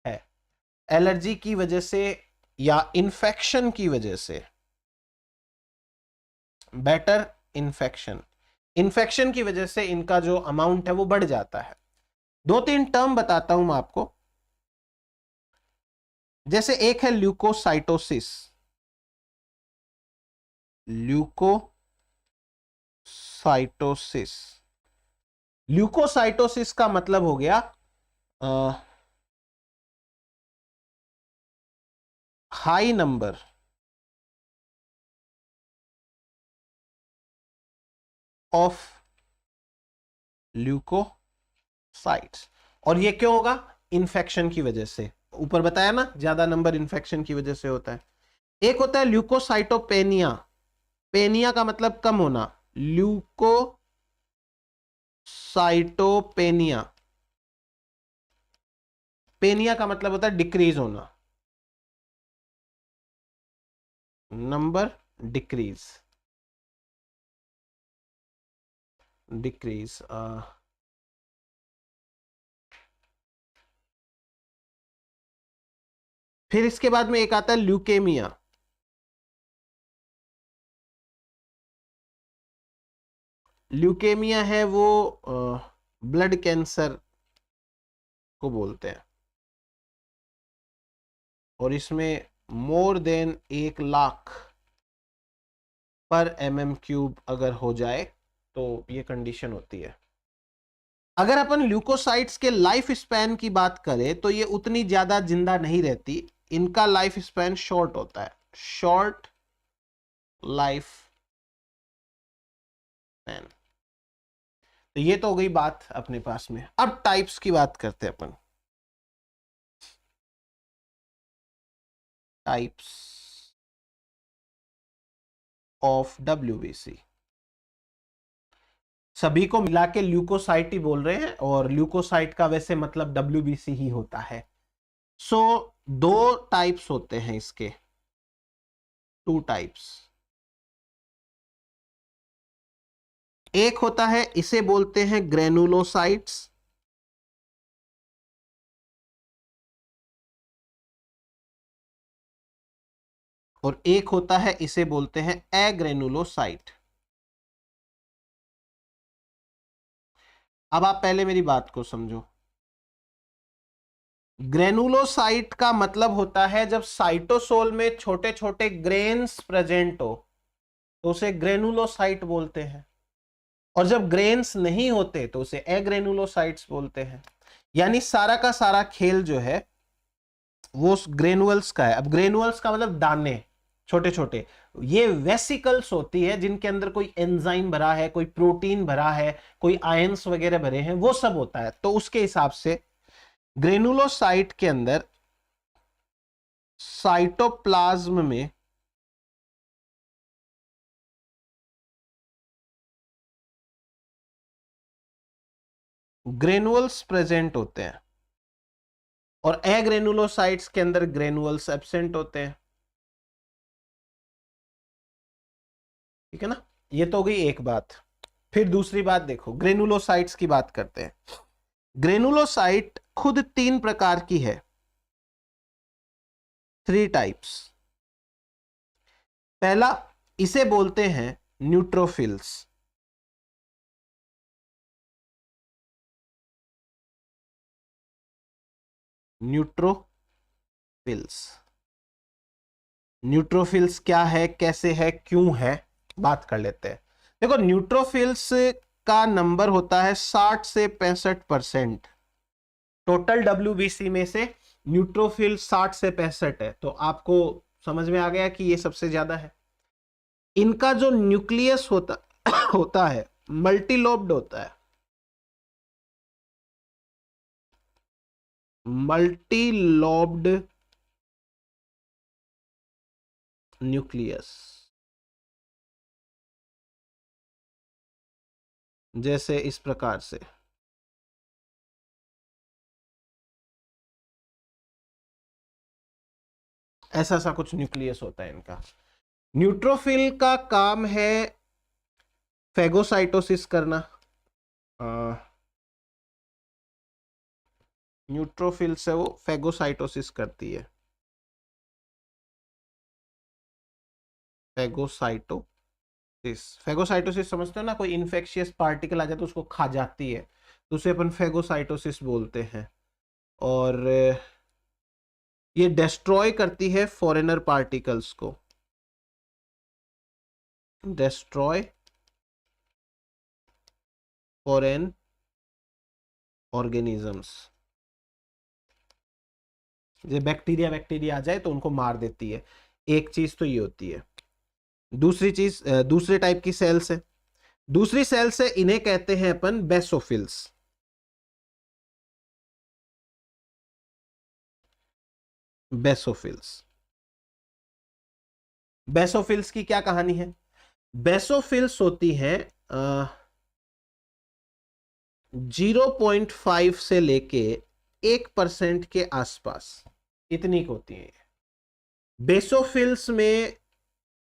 है, एलर्जी की वजह से या इन्फेक्शन की वजह से, बेटर इन्फेक्शन, इन्फेक्शन की वजह से इनका जो अमाउंट है वो बढ़ जाता है। 2-3 टर्म बताता हूं मैं आपको, जैसे एक है ल्यूकोसाइटोसिस, ल्यूकोसाइटोसिस, ल्यूकोसाइटोसिस का मतलब हो गया हाई नंबर ऑफ ल्यूकोसाइट्स। और ये क्यों होगा, इन्फेक्शन की वजह से, ऊपर बताया ना, ज्यादा नंबर इन्फेक्शन की वजह से होता है। एक होता है ल्यूकोसाइटोपेनिया, पेनिया का मतलब कम होना, ल्यूकोसाइटोपेनिया, पेनिया का मतलब होता है डिक्रीज होना, नंबर डिक्रीज, डिक्रीज। फिर इसके बाद में एक आता है ल्यूकेमिया, ल्यूकेमिया है वो ब्लड कैंसर को बोलते हैं, और इसमें मोर देन 1 लाख पर mm³ अगर हो जाए तो ये कंडीशन होती है। अगर अपन ल्यूकोसाइट्स के लाइफ स्पैन की बात करें तो ये उतनी ज्यादा जिंदा नहीं रहती, इनका लाइफ स्पैन शॉर्ट होता है, शॉर्ट लाइफ स्पैन। तो ये तो हो गई बात अपने पास में। अब टाइप्स की बात करते हैं अपन, टाइप्स ऑफ WBC। सभी को मिला के ल्यूकोसाइट ही बोल रहे हैं, और ल्यूकोसाइट का वैसे मतलब WBC ही होता है। सो 2 टाइप्स होते हैं इसके, 2 टाइप्स। एक होता है, इसे बोलते हैं ग्रेनुलोसाइट्स, और एक होता है, इसे बोलते हैं एग्रेनुलोसाइट। अब आप पहले मेरी बात को समझो, ग्रेनुलोसाइट का मतलब होता है जब साइटोसोल में छोटे छोटे ग्रेन्स प्रेजेंट हो तो उसे ग्रेनुलोसाइट बोलते हैं, और जब ग्रेन्स नहीं होते तो उसे एग्रेनुलोसाइट्स बोलते हैं। यानी सारा का सारा खेल जो है वो ग्रेनुअल्स का है। अब ग्रेनुअल्स का मतलब दाने, छोटे छोटे, ये वेसिकल्स होती है जिनके अंदर कोई एंजाइम भरा है, कोई प्रोटीन भरा है, कोई आयंस वगैरह भरे हैं, वो सब होता है। तो उसके हिसाब से ग्रेनुलोसाइट के अंदर साइटोप्लाज्म में ग्रेनुअल्स प्रेजेंट होते हैं और एग्रेनुलोसाइट्स के अंदर ग्रेनुअल्स एब्सेंट होते हैं। ठीक है ना, ये तो हो गई एक बात। फिर दूसरी बात देखो, ग्रेनुलोसाइट्स की बात करते हैं। ग्रेनुलोसाइट खुद 3 प्रकार की है, 3 टाइप्स। पहला, इसे बोलते हैं न्यूट्रोफिल्स। न्यूट्रोफिल्स, न्यूट्रोफिल्स क्या है, कैसे है, क्यों है, बात कर लेते हैं। देखो, न्यूट्रोफिल्स का नंबर होता है 60 से 65%। टोटल WBC में से न्यूट्रोफिल 60 से 65 है, तो आपको समझ में आ गया कि ये सबसे ज्यादा है। इनका जो न्यूक्लियस होता है मल्टीलोब्ड होता है, मल्टीलोब्ड न्यूक्लियस। जैसे इस प्रकार से, ऐसा सा कुछ न्यूक्लियस होता है इनका। न्यूट्रोफिल का काम है फेगोसाइटोसिस करना। न्यूट्रोफिल से वो फेगोसाइटोसिस करती है, फेगोसाइटोसिस। फेगोसाइटोसिस समझते हो ना, कोई इन्फेक्शियस पार्टिकल आ जाए तो उसको खा जाती है, तो उसे अपन फेगोसाइटोसिस बोलते हैं। और ये डिस्ट्रॉय करती है फॉरेनर पार्टिकल्स को, डिस्ट्रॉय फॉरेन ऑर्गेनिजम्स। ये बैक्टीरिया आ जाए तो उनको मार देती है। एक चीज तो ये होती है। दूसरी चीज, दूसरे टाइप की सेल्स है। दूसरी सेल्स है, इन्हें कहते हैं अपन बेसोफिल्स। बेसोफिल्स, बेसोफिल्स की क्या कहानी है? बेसोफिल्स होती है 0.5 से लेके 1% के आसपास, इतनी होती है। बेसोफिल्स में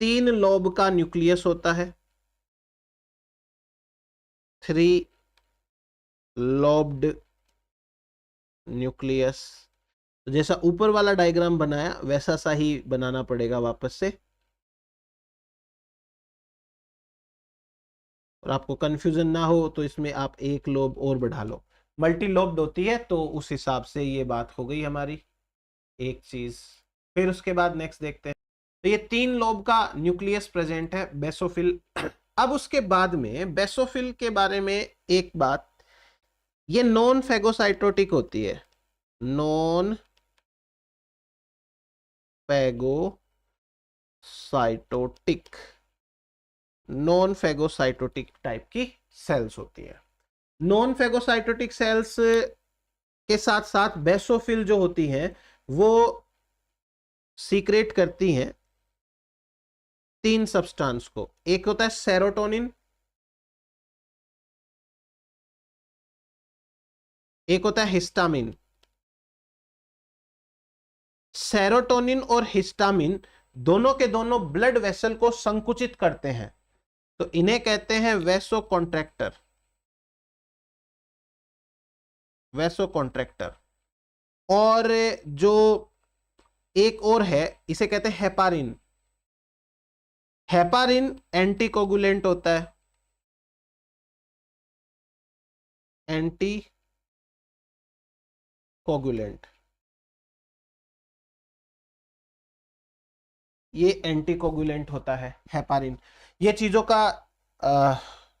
3 लोब का न्यूक्लियस होता है, 3 लोब्ड न्यूक्लियस। तो जैसा ऊपर वाला डायग्राम बनाया वैसा सा ही बनाना पड़ेगा वापस से, और आपको कंफ्यूजन ना हो तो इसमें आप एक लोब और बढ़ा लो। मल्टी लोब्ड होती है तो उस हिसाब से ये बात हो गई हमारी एक चीज। फिर उसके बाद नेक्स्ट देखते हैं। तो ये 3 लोब का न्यूक्लियस प्रेजेंट है बेसोफिल। अब उसके बाद में बेसोफिल के बारे में एक बात, ये नॉन फेगोसाइटोटिक होती है, नॉन फेगोसाइटोटिक, नॉन फेगोसाइटोटिक टाइप की सेल्स होती है। नॉन फेगोसाइटोटिक सेल्स के साथ साथ बेसोफिल जो होती हैं वो सीक्रेट करती हैं 3 सब्सटेंस को। एक होता है सेरोटोनिन, एक होता है हिस्टामिन। सेरोटोनिन और हिस्टामिन दोनों के दोनों ब्लड वेसल को संकुचित करते हैं, तो इन्हें कहते हैं वैसोकॉन्ट्रैक्टर, वैसोकॉन्ट्रैक्टर। और जो एक और है इसे कहते हैं हेपारिन। हेपारिन एंटीकोगुलेंट होता है, एंटी कोगुलेंट। ये एंटीकोगुलेंट होता है हेपारिन, ये चीजों का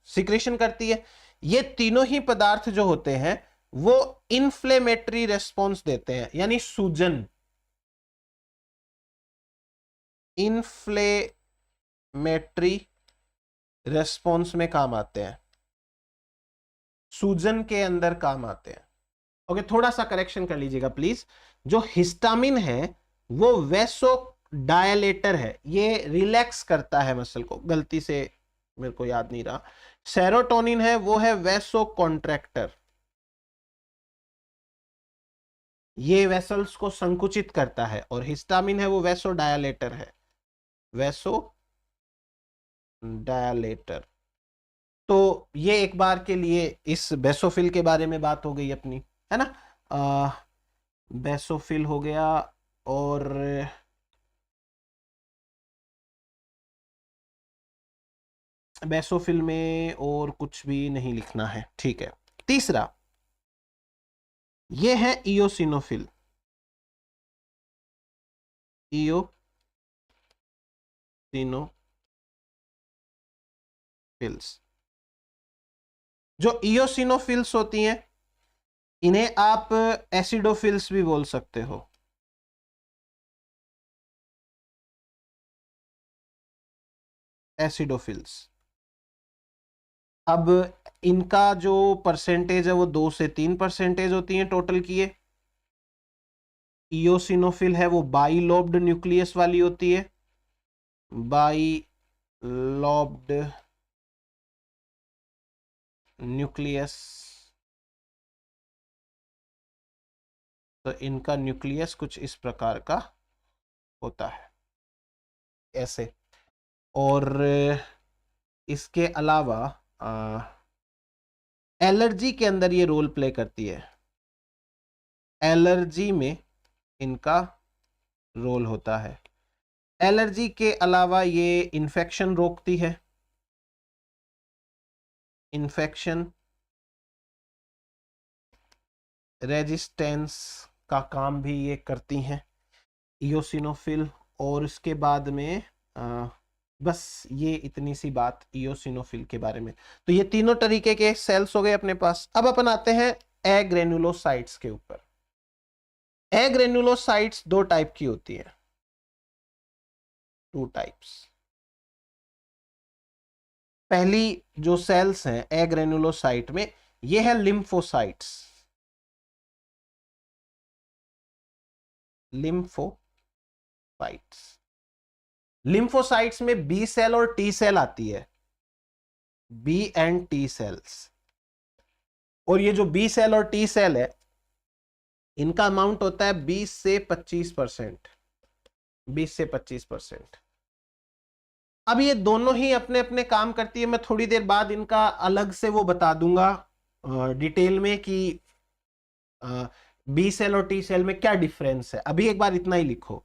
सिक्रेशन करती है। ये तीनों ही पदार्थ जो होते हैं वो इन्फ्लेमेटरी रेस्पॉन्स देते हैं, यानी सूजन, इन्फ्लेमेटरी रेस्पॉन्स में काम आते हैं, सूजन के अंदर काम आते हैं। ओके, थोड़ा सा करेक्शन कर लीजिएगा प्लीज। जो हिस्टामिन है वो वैसो डायलेटर है, ये रिलैक्स करता है मसल को, गलती से मेरे को याद नहीं रहा। सेरोटोनिन है वो है वैसो कॉन्ट्रैक्टर, ये वेसल्स को संकुचित करता है, और हिस्टामिन है वो वैसो डायलेटर है, वैसो डायलेटर। तो ये एक बार के लिए इस बेसोफिल के बारे में बात हो गई अपनी, है ना। बेसोफिल हो गया, और बेसोफिल में और कुछ भी नहीं लिखना है, ठीक है। तीसरा ये है इयोसिनोफिल, इयोसिनोफिल्स। जो इयोसिनोफिल्स होती हैं इन्हें आप एसिडोफिल्स भी बोल सकते हो, एसिडोफिल्स। अब इनका जो परसेंटेज है वो 2 से 3% होती है टोटल की। है इयोसिनोफिल है वो बाई लोब्ड न्यूक्लियस वाली होती है, बाई लोब्ड न्यूक्लियस। तो इनका न्यूक्लियस कुछ इस प्रकार का होता है, ऐसे। और इसके अलावा एलर्जी के अंदर ये रोल प्ले करती है, एलर्जी में इनका रोल होता है। एलर्जी के अलावा ये इन्फेक्शन रोकती है, इन्फेक्शन रेजिस्टेंस का काम भी ये करती हैं इयोसिनोफिल। और इसके बाद में बस ये इतनी सी बात इयोसिनोफिल के बारे में। तो ये तीनों तरीके के सेल्स हो गए अपने पास। अब अपन आते हैं एग्रेनुलोसाइट्स के ऊपर। एग्रेनुलोसाइट्स 2 टाइप की होती है, 2 टाइप्स। पहली जो सेल्स हैं एग्रेनुलोसाइट में, ये है लिम्फोसाइट्स, लिम्फोसाइट्स। लिम्फोसाइट्स में बी सेल और टी सेल आती है, बी एंड टी सेल्स। और ये जो बी सेल और टी सेल है इनका अमाउंट होता है 20 से 25%, 20 से 25%। अब ये दोनों ही अपने अपने काम करती है, मैं थोड़ी देर बाद इनका अलग से वो बता दूंगा डिटेल में कि बी सेल और टी सेल में क्या डिफरेंस है। अभी एक बार इतना ही लिखो।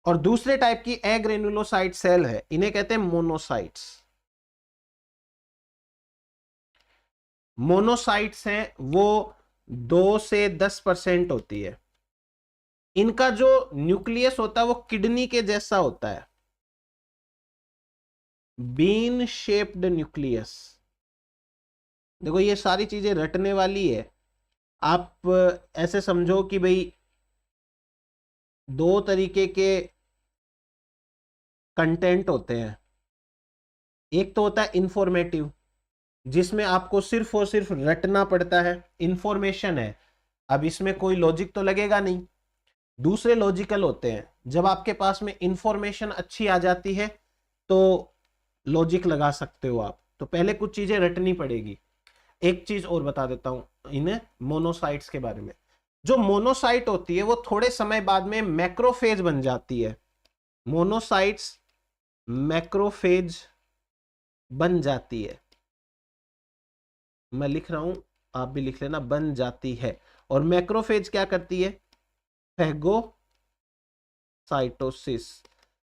और दूसरे टाइप की एग्रेनुलोसाइट सेल है, इन्हें कहते हैं मोनोसाइट्स। मोनोसाइट्स हैं वो 2 से 10% होती है। इनका जो न्यूक्लियस होता है वो किडनी के जैसा होता है, बीन शेप्ड न्यूक्लियस। देखो ये सारी चीजें रटने वाली है। आप ऐसे समझो कि भाई 2 तरीके के कंटेंट होते हैं। एक तो होता है इंफॉर्मेटिव, जिसमें आपको सिर्फ और सिर्फ रटना पड़ता है, इंफॉर्मेशन है, अब इसमें कोई लॉजिक तो लगेगा नहीं। दूसरे लॉजिकल होते हैं, जब आपके पास में इंफॉर्मेशन अच्छी आ जाती है तो लॉजिक लगा सकते हो आप। तो पहले कुछ चीजें रटनी पड़ेगी। एक चीज और बता देता हूं इन मोनोसाइट्स के बारे में। जो मोनोसाइट होती है वो थोड़े समय बाद में मैक्रोफेज बन जाती है, मोनोसाइट्स मैक्रोफेज बन जाती है। मैं लिख रहा हूं, आप भी लिख लेना, बन जाती है। और मैक्रोफेज क्या करती है? फेगोसाइटोसिस,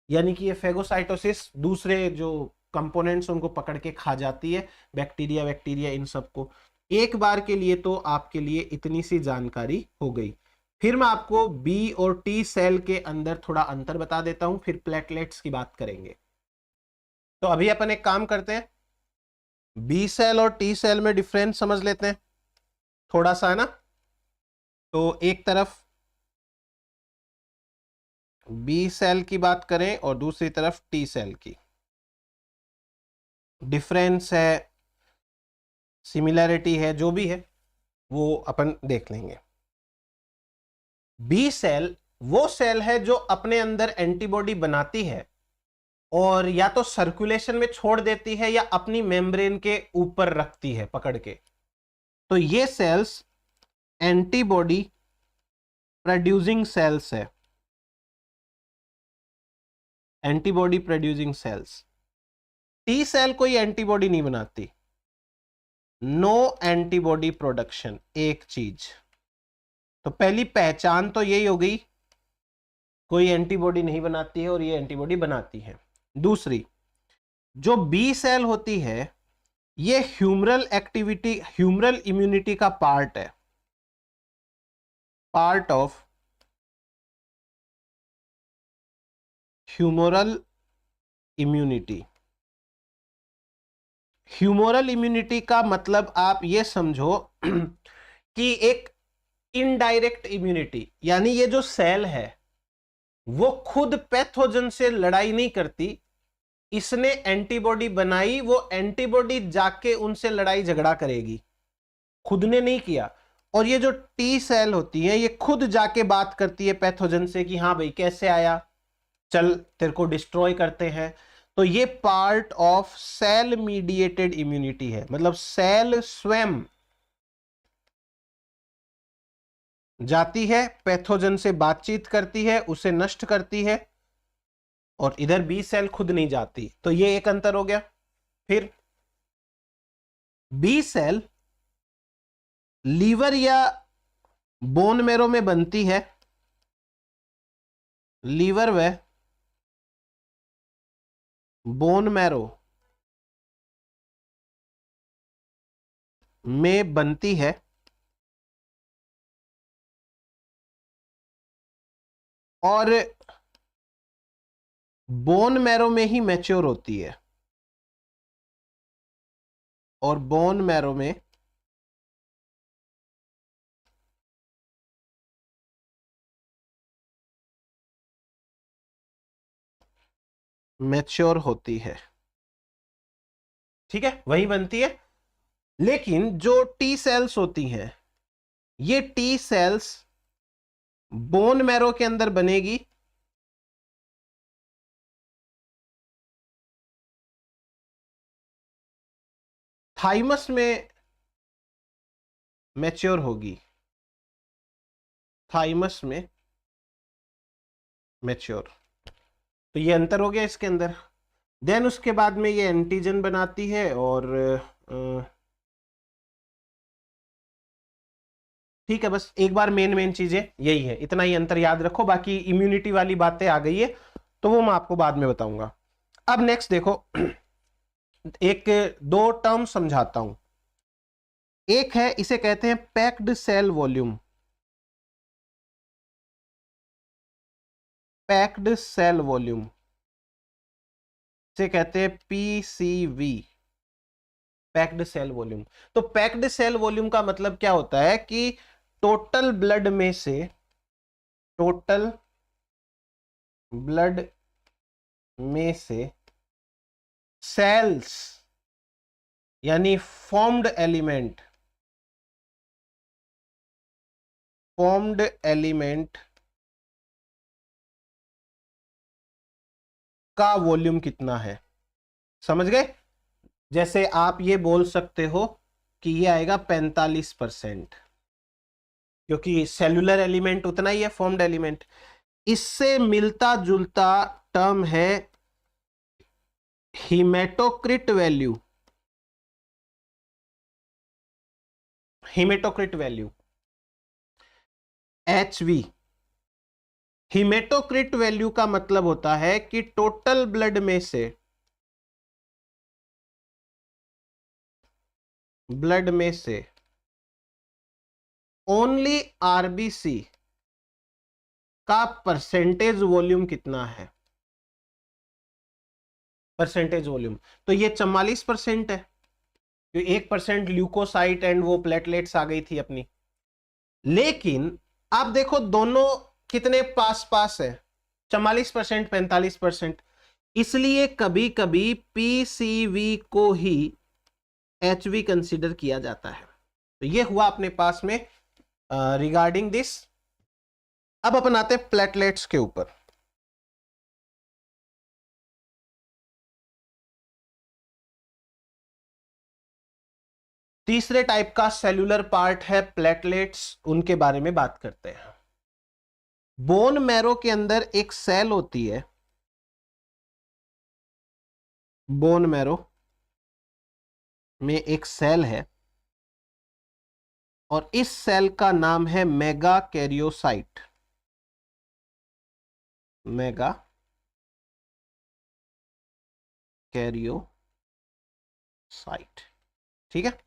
यानी कि ये फेगोसाइटोसिस दूसरे जो कंपोनेंट्स उनको पकड़ के खा जाती है, बैक्टीरिया बैक्टीरिया इन सबको। एक बार के लिए तो आपके लिए इतनी सी जानकारी हो गई। फिर मैं आपको बी और टी सेल के अंदर थोड़ा अंतर बता देता हूं, फिर प्लेटलेट्स की बात करेंगे। तो अभी अपन एक काम करते हैं, बी सेल और टी सेल में डिफरेंस समझ लेते हैं थोड़ा सा, है ना। तो एक तरफ बी सेल की बात करें और दूसरी तरफ टी सेल की, डिफरेंस है, सिमिलैरिटी है, जो भी है वो अपन देख लेंगे। बी सेल वो सेल है जो अपने अंदर एंटीबॉडी बनाती है और या तो सर्कुलेशन में छोड़ देती है या अपनी मेम्ब्रेन के ऊपर रखती है पकड़ के। तो ये सेल्स एंटीबॉडी प्रोड्यूसिंग सेल्स है, antibody producing cells. T cell कोई एंटीबॉडी नहीं बनाती, नो एंटीबॉडी प्रोडक्शन, एक चीज। तो पहली पहचान तो यही हो गई, कोई एंटीबॉडी नहीं बनाती है और ये एंटीबॉडी बनाती है। दूसरी, जो बी सेल होती है ये ह्यूमरल एक्टिविटी, ह्यूमरल इम्यूनिटी का पार्ट है, part of humoral immunity. Humoral immunity का मतलब आप ये समझो कि एक इनडायरेक्ट इम्यूनिटी, यानी ये जो सेल है वो खुद पैथोजन से लड़ाई नहीं करती, इसने एंटीबॉडी बनाई, वो एंटीबॉडी जाके उनसे लड़ाई झगड़ा करेगी, खुद ने नहीं किया। और ये जो टी सेल होती है ये खुद जाके बात करती है पैथोजन से कि हाँ भाई कैसे आया, चल तेरे को डिस्ट्रॉय करते हैं। तो ये part of cell mediated immunity है, मतलब सेल स्वयं जाती है पैथोजन से बातचीत करती है, उसे नष्ट करती है, और इधर बी सेल खुद नहीं जाती। तो ये एक अंतर हो गया। फिर बी सेल लीवर या बोन मैरो में बनती है, लीवर व बोन मैरो में बनती है और बोन मैरो में ही मैच्योर होती है, और बोन मैरो में मैच्योर होती है। ठीक है, वही बनती है। लेकिन जो टी सेल्स होती हैं, ये टी सेल्स बोन मैरो के अंदर बनेगी, थाइमस में मैच्योर होगी, थाइमस में मैच्योर। तो ये अंतर हो गया इसके अंदर। देन उसके बाद में ये एंटीजन बनाती है और ठीक है, बस एक बार मेन चीजें यही है, इतना ही अंतर याद रखो, बाकी इम्यूनिटी वाली बातें आ गई है तो वो मैं आपको बाद में बताऊंगा। अब नेक्स्ट देखो, एक दो टर्म समझाता हूं। एक है, इसे कहते हैं packed cell volume, packed cell volume से कहते हैं पीसीवी, पैक्ड सेल वॉल्यूम। तो पैक्ड सेल वॉल्यूम का मतलब क्या होता है कि टोटल ब्लड में से, टोटल ब्लड में से सेल्स यानी फॉर्म्ड एलिमेंट, फॉर्म्ड एलिमेंट का वॉल्यूम कितना है, समझ गए? जैसे आप ये बोल सकते हो कि ये आएगा 45%, क्योंकि सेलुलर एलिमेंट उतना ही है, फॉर्म्ड एलिमेंट। इससे मिलता जुलता टर्म है haematocrit value, haematocrit value HV। Haematocrit value का मतलब होता है कि टोटल ब्लड में से, ब्लड में से ओनली आरबीसी का परसेंटेज वॉल्यूम कितना है, परसेंटेज वॉल्यूम। तो ये 44% है, 1% ल्यूकोसाइट एंड वो प्लेटलेट्स आ गई थी अपनी। लेकिन आप देखो दोनों कितने पास पास है, 44% 45%, इसलिए कभी कभी पीसीवी को ही एचवी कंसीडर किया जाता है। तो ये हुआ अपने पास में रिगार्डिंग दिस अब अपन आते हैं प्लेटलेट्स के ऊपर। तीसरे टाइप का सेल्यूलर पार्ट है प्लेटलेट्स, उनके बारे में बात करते हैं। बोन मैरो के अंदर एक सेल होती है, बोन मैरो में एक सेल है और इस सेल का नाम है मेगा कैरियोसाइट। मेगा कैरियोसाइट, ठीक है।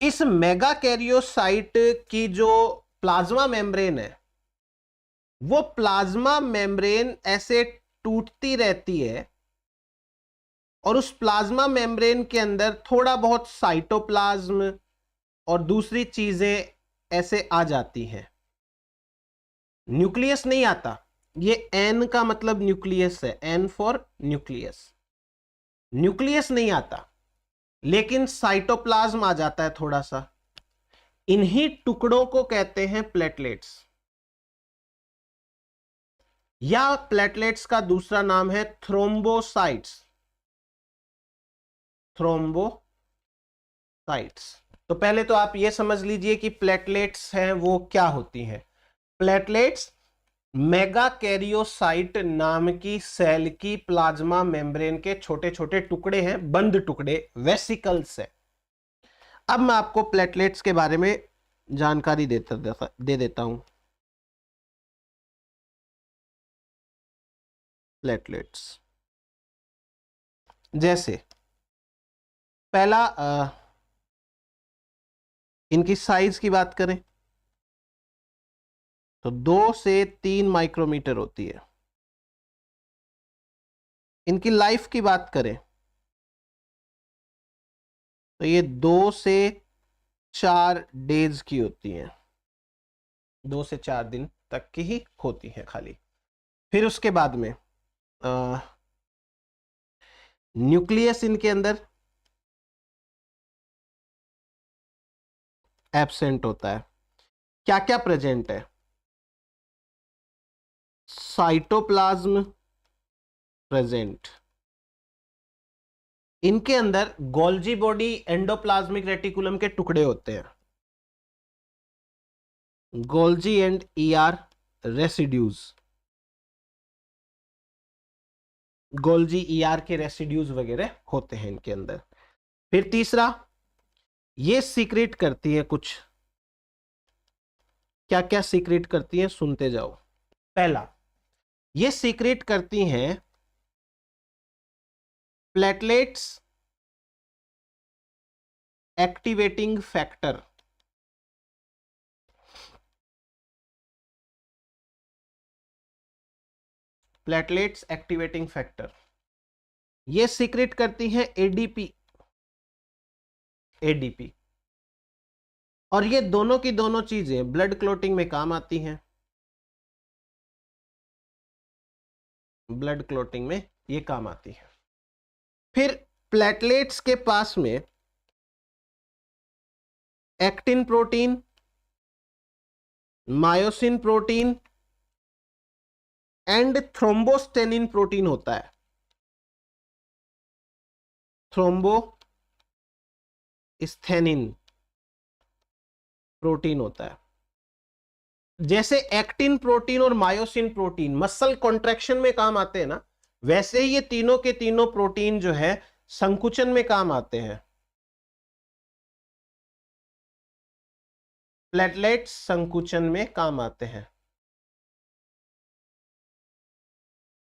इस मेगा कैरियोसाइट की जो प्लाज्मा मेम्ब्रेन है, वो प्लाज्मा मेम्ब्रेन ऐसे टूटती रहती है और उस प्लाज्मा मेम्ब्रेन के अंदर थोड़ा बहुत साइटोप्लाज्म और दूसरी चीजें ऐसे आ जाती हैं। न्यूक्लियस नहीं आता, ये एन का मतलब न्यूक्लियस है, एन फॉर न्यूक्लियस। न्यूक्लियस नहीं आता लेकिन साइटोप्लाज्म आ जाता है थोड़ा सा। इन्हीं टुकड़ों को कहते हैं प्लेटलेट्स, या प्लेटलेट्स का दूसरा नाम है थ्रोम्बोसाइट्स। थ्रोम्बोसाइट्स। तो पहले तो आप ये समझ लीजिए कि प्लेटलेट्स हैं वो क्या होती हैं। प्लेटलेट्स मेगा कैरियोसाइट नाम की सेल की प्लाज्मा मेम्ब्रेन के छोटे छोटे टुकड़े हैं, बंद टुकड़े, वेसिकल्स है। अब मैं आपको प्लेटलेट्स के बारे में जानकारी दे देता हूं। प्लेटलेट्स जैसे पहला इनकी साइज की बात करें तो 2 से 3 माइक्रोमीटर होती है। इनकी लाइफ की बात करें तो ये 2 से 4 डेज की होती है, 2 से 4 दिन तक की ही होती है खाली। फिर उसके बाद में न्यूक्लियस इनके अंदर एब्सेंट होता है। क्या क्या प्रेजेंट है? साइटोप्लाज्म प्रेजेंट, इनके अंदर गोल्जी बॉडी एंडोप्लाज्मिक रेटिकुलम के टुकड़े होते हैं, Golgi and ER residues, Golgi ER के रेसिड्यूज वगैरह होते हैं इनके अंदर। फिर तीसरा, ये सीक्रेट करती है कुछ। क्या क्या सीक्रेट करती हैं सुनते जाओ। पहला, ये सीक्रेट करती हैं platelets activating factor. Platelets activating factor ये सीक्रेट करती हैं एडीपी, एडीपी। और ये दोनों की दोनों चीजें ब्लड क्लोटिंग में काम आती हैं, ब्लड क्लोटिंग में ये काम आती है। फिर प्लेटलेट्स के पास में actin protein, myosin protein and thrombosthenin protein होता है। थ्रोम्बोस्थेनिन प्रोटीन होता है। जैसे एक्टिन प्रोटीन और मायोसिन प्रोटीन मसल कॉन्ट्रैक्शन में काम आते हैं ना, वैसे ही ये तीनों के तीनों प्रोटीन जो है संकुचन में काम आते हैं। प्लेटलेट्स संकुचन में काम आते हैं,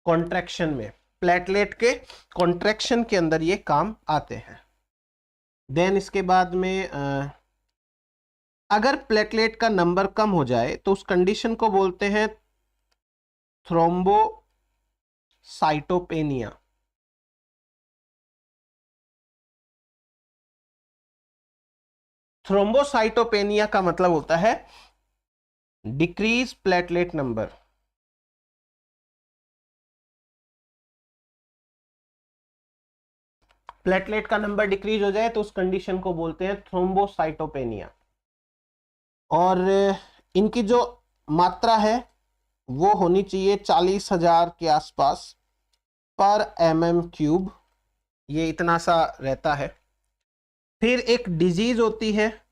कॉन्ट्रैक्शन में, प्लेटलेट के कॉन्ट्रैक्शन के अंदर ये काम आते हैं। देन इसके बाद में अगर प्लेटलेट का नंबर कम हो जाए तो उस कंडीशन को बोलते हैं थ्रोम्बोसाइटोपेनिया। थ्रोम्बोसाइटोपेनिया का मतलब होता है डिक्रीज प्लेटलेट नंबर। प्लेटलेट का नंबर डिक्रीज हो जाए तो उस कंडीशन को बोलते हैं थ्रोम्बोसाइटोपेनिया। और इनकी जो मात्रा है वो होनी चाहिए 40,000 के आसपास पर mm³। ये इतना सा रहता है। फिर एक डिजीज होती है,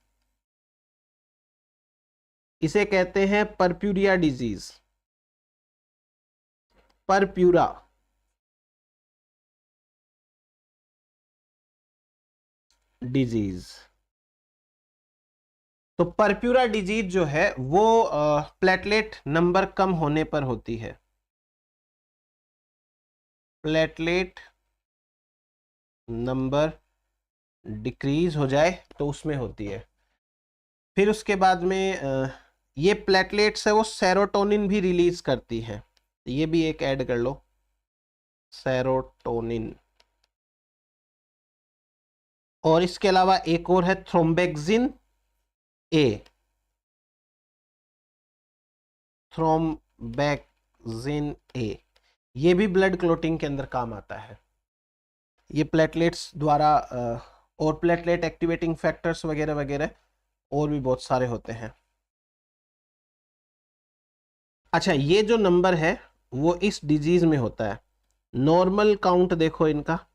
इसे कहते हैं परप्यूरिया डिजीज। Purpura disease. तो परप्यूरा डिजीज जो है वो प्लेटलेट नंबर कम होने पर होती है। प्लेटलेट नंबर डिक्रीज हो जाए तो उसमें होती है। फिर उसके बाद में ये प्लेटलेट्स है वो सेरोटोनिन भी रिलीज करती है, ये भी एक ऐड कर लो, सेरोटोनिन। और इसके अलावा एक और है थ्रोम्बेक्सिन ए। थ्रोम्बेक्सिन ए ये भी ब्लड क्लोटिंग के अंदर काम आता है। ये प्लेटलेट्स द्वारा और प्लेटलेट एक्टिवेटिंग फैक्टर्स वगैरह वगैरह और भी बहुत सारे होते हैं। अच्छा, ये जो नंबर है वो इस डिजीज में होता है। नॉर्मल काउंट देखो इनका,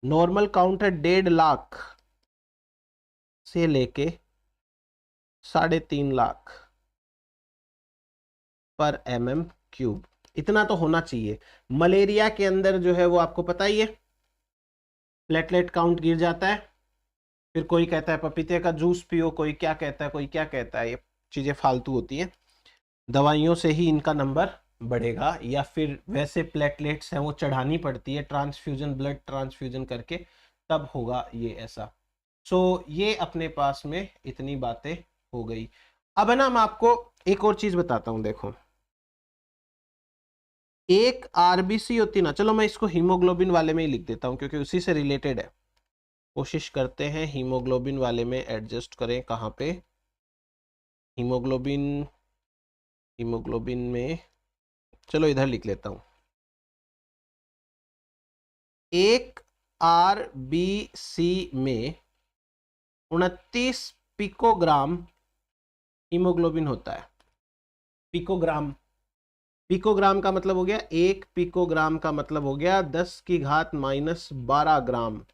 नॉर्मल काउंट है 1.5 लाख से लेके 3.5 लाख पर mm³। इतना तो होना चाहिए। मलेरिया के अंदर जो है वो आपको पता ही है, प्लेटलेट काउंट गिर जाता है। फिर कोई कहता है पपीते का जूस पियो, कोई क्या कहता है, कोई क्या कहता है। ये चीजें फालतू होती हैं। दवाइयों से ही इनका नंबर बढ़ेगा, या फिर वैसे प्लेटलेट्स हैं वो चढ़ानी पड़ती है ट्रांसफ्यूजन, ब्लड ट्रांसफ्यूजन करके, तब होगा ये ऐसा। सो ये अपने पास में इतनी बातें हो गई। अब है ना, मैं आपको एक और चीज बताता हूं। देखो, एक आरबीसी होती ना, चलो मैं इसको हीमोग्लोबिन वाले में ही लिख देता हूं क्योंकि उसी से रिलेटेड है। कोशिश करते हैं हीमोग्लोबिन वाले में एडजस्ट करें। कहां पे? हीमोग्लोबिन, हीमोग्लोबिन में, चलो इधर लिख लेता हूं। एक आरबीसी में 29 पिकोग्राम हीमोग्लोबिन होता है। पिकोग्राम, पिकोग्राम का मतलब हो गया 1 पिकोग्राम का मतलब हो गया 10⁻⁻12 ग्राम,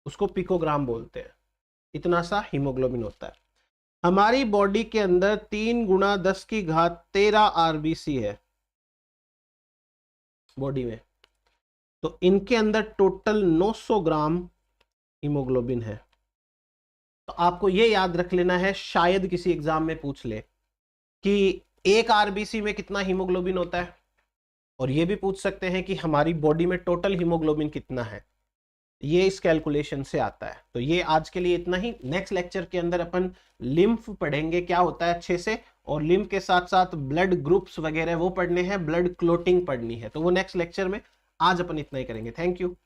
उसको पिकोग्राम बोलते हैं। इतना सा हीमोग्लोबिन होता है। हमारी बॉडी के अंदर 3 × 10⁻13 आरबीसी है बॉडी में, तो इनके अंदर टोटल 900 ग्राम हीमोग्लोबिन है। तो आपको ये याद रख लेना है, शायद किसी एग्जाम में पूछ ले कि एक आरबीसी में कितना हीमोग्लोबिन होता है, और ये भी पूछ सकते हैं कि हमारी बॉडी में टोटल हीमोग्लोबिन कितना है। ये इस कैलकुलेशन से आता है। तो ये आज के लिए इतना ही। नेक्स्ट लेक्चर के अंदर अपन लिम्फ पढ़ेंगे, क्या होता है अच्छे से, और लिम्फ के साथ साथ ब्लड ग्रुप्स वगैरह वो पढ़ने हैं, ब्लड क्लोटिंग पढ़नी है। तो वो नेक्स्ट लेक्चर में। आज अपन इतना ही करेंगे। Thank you.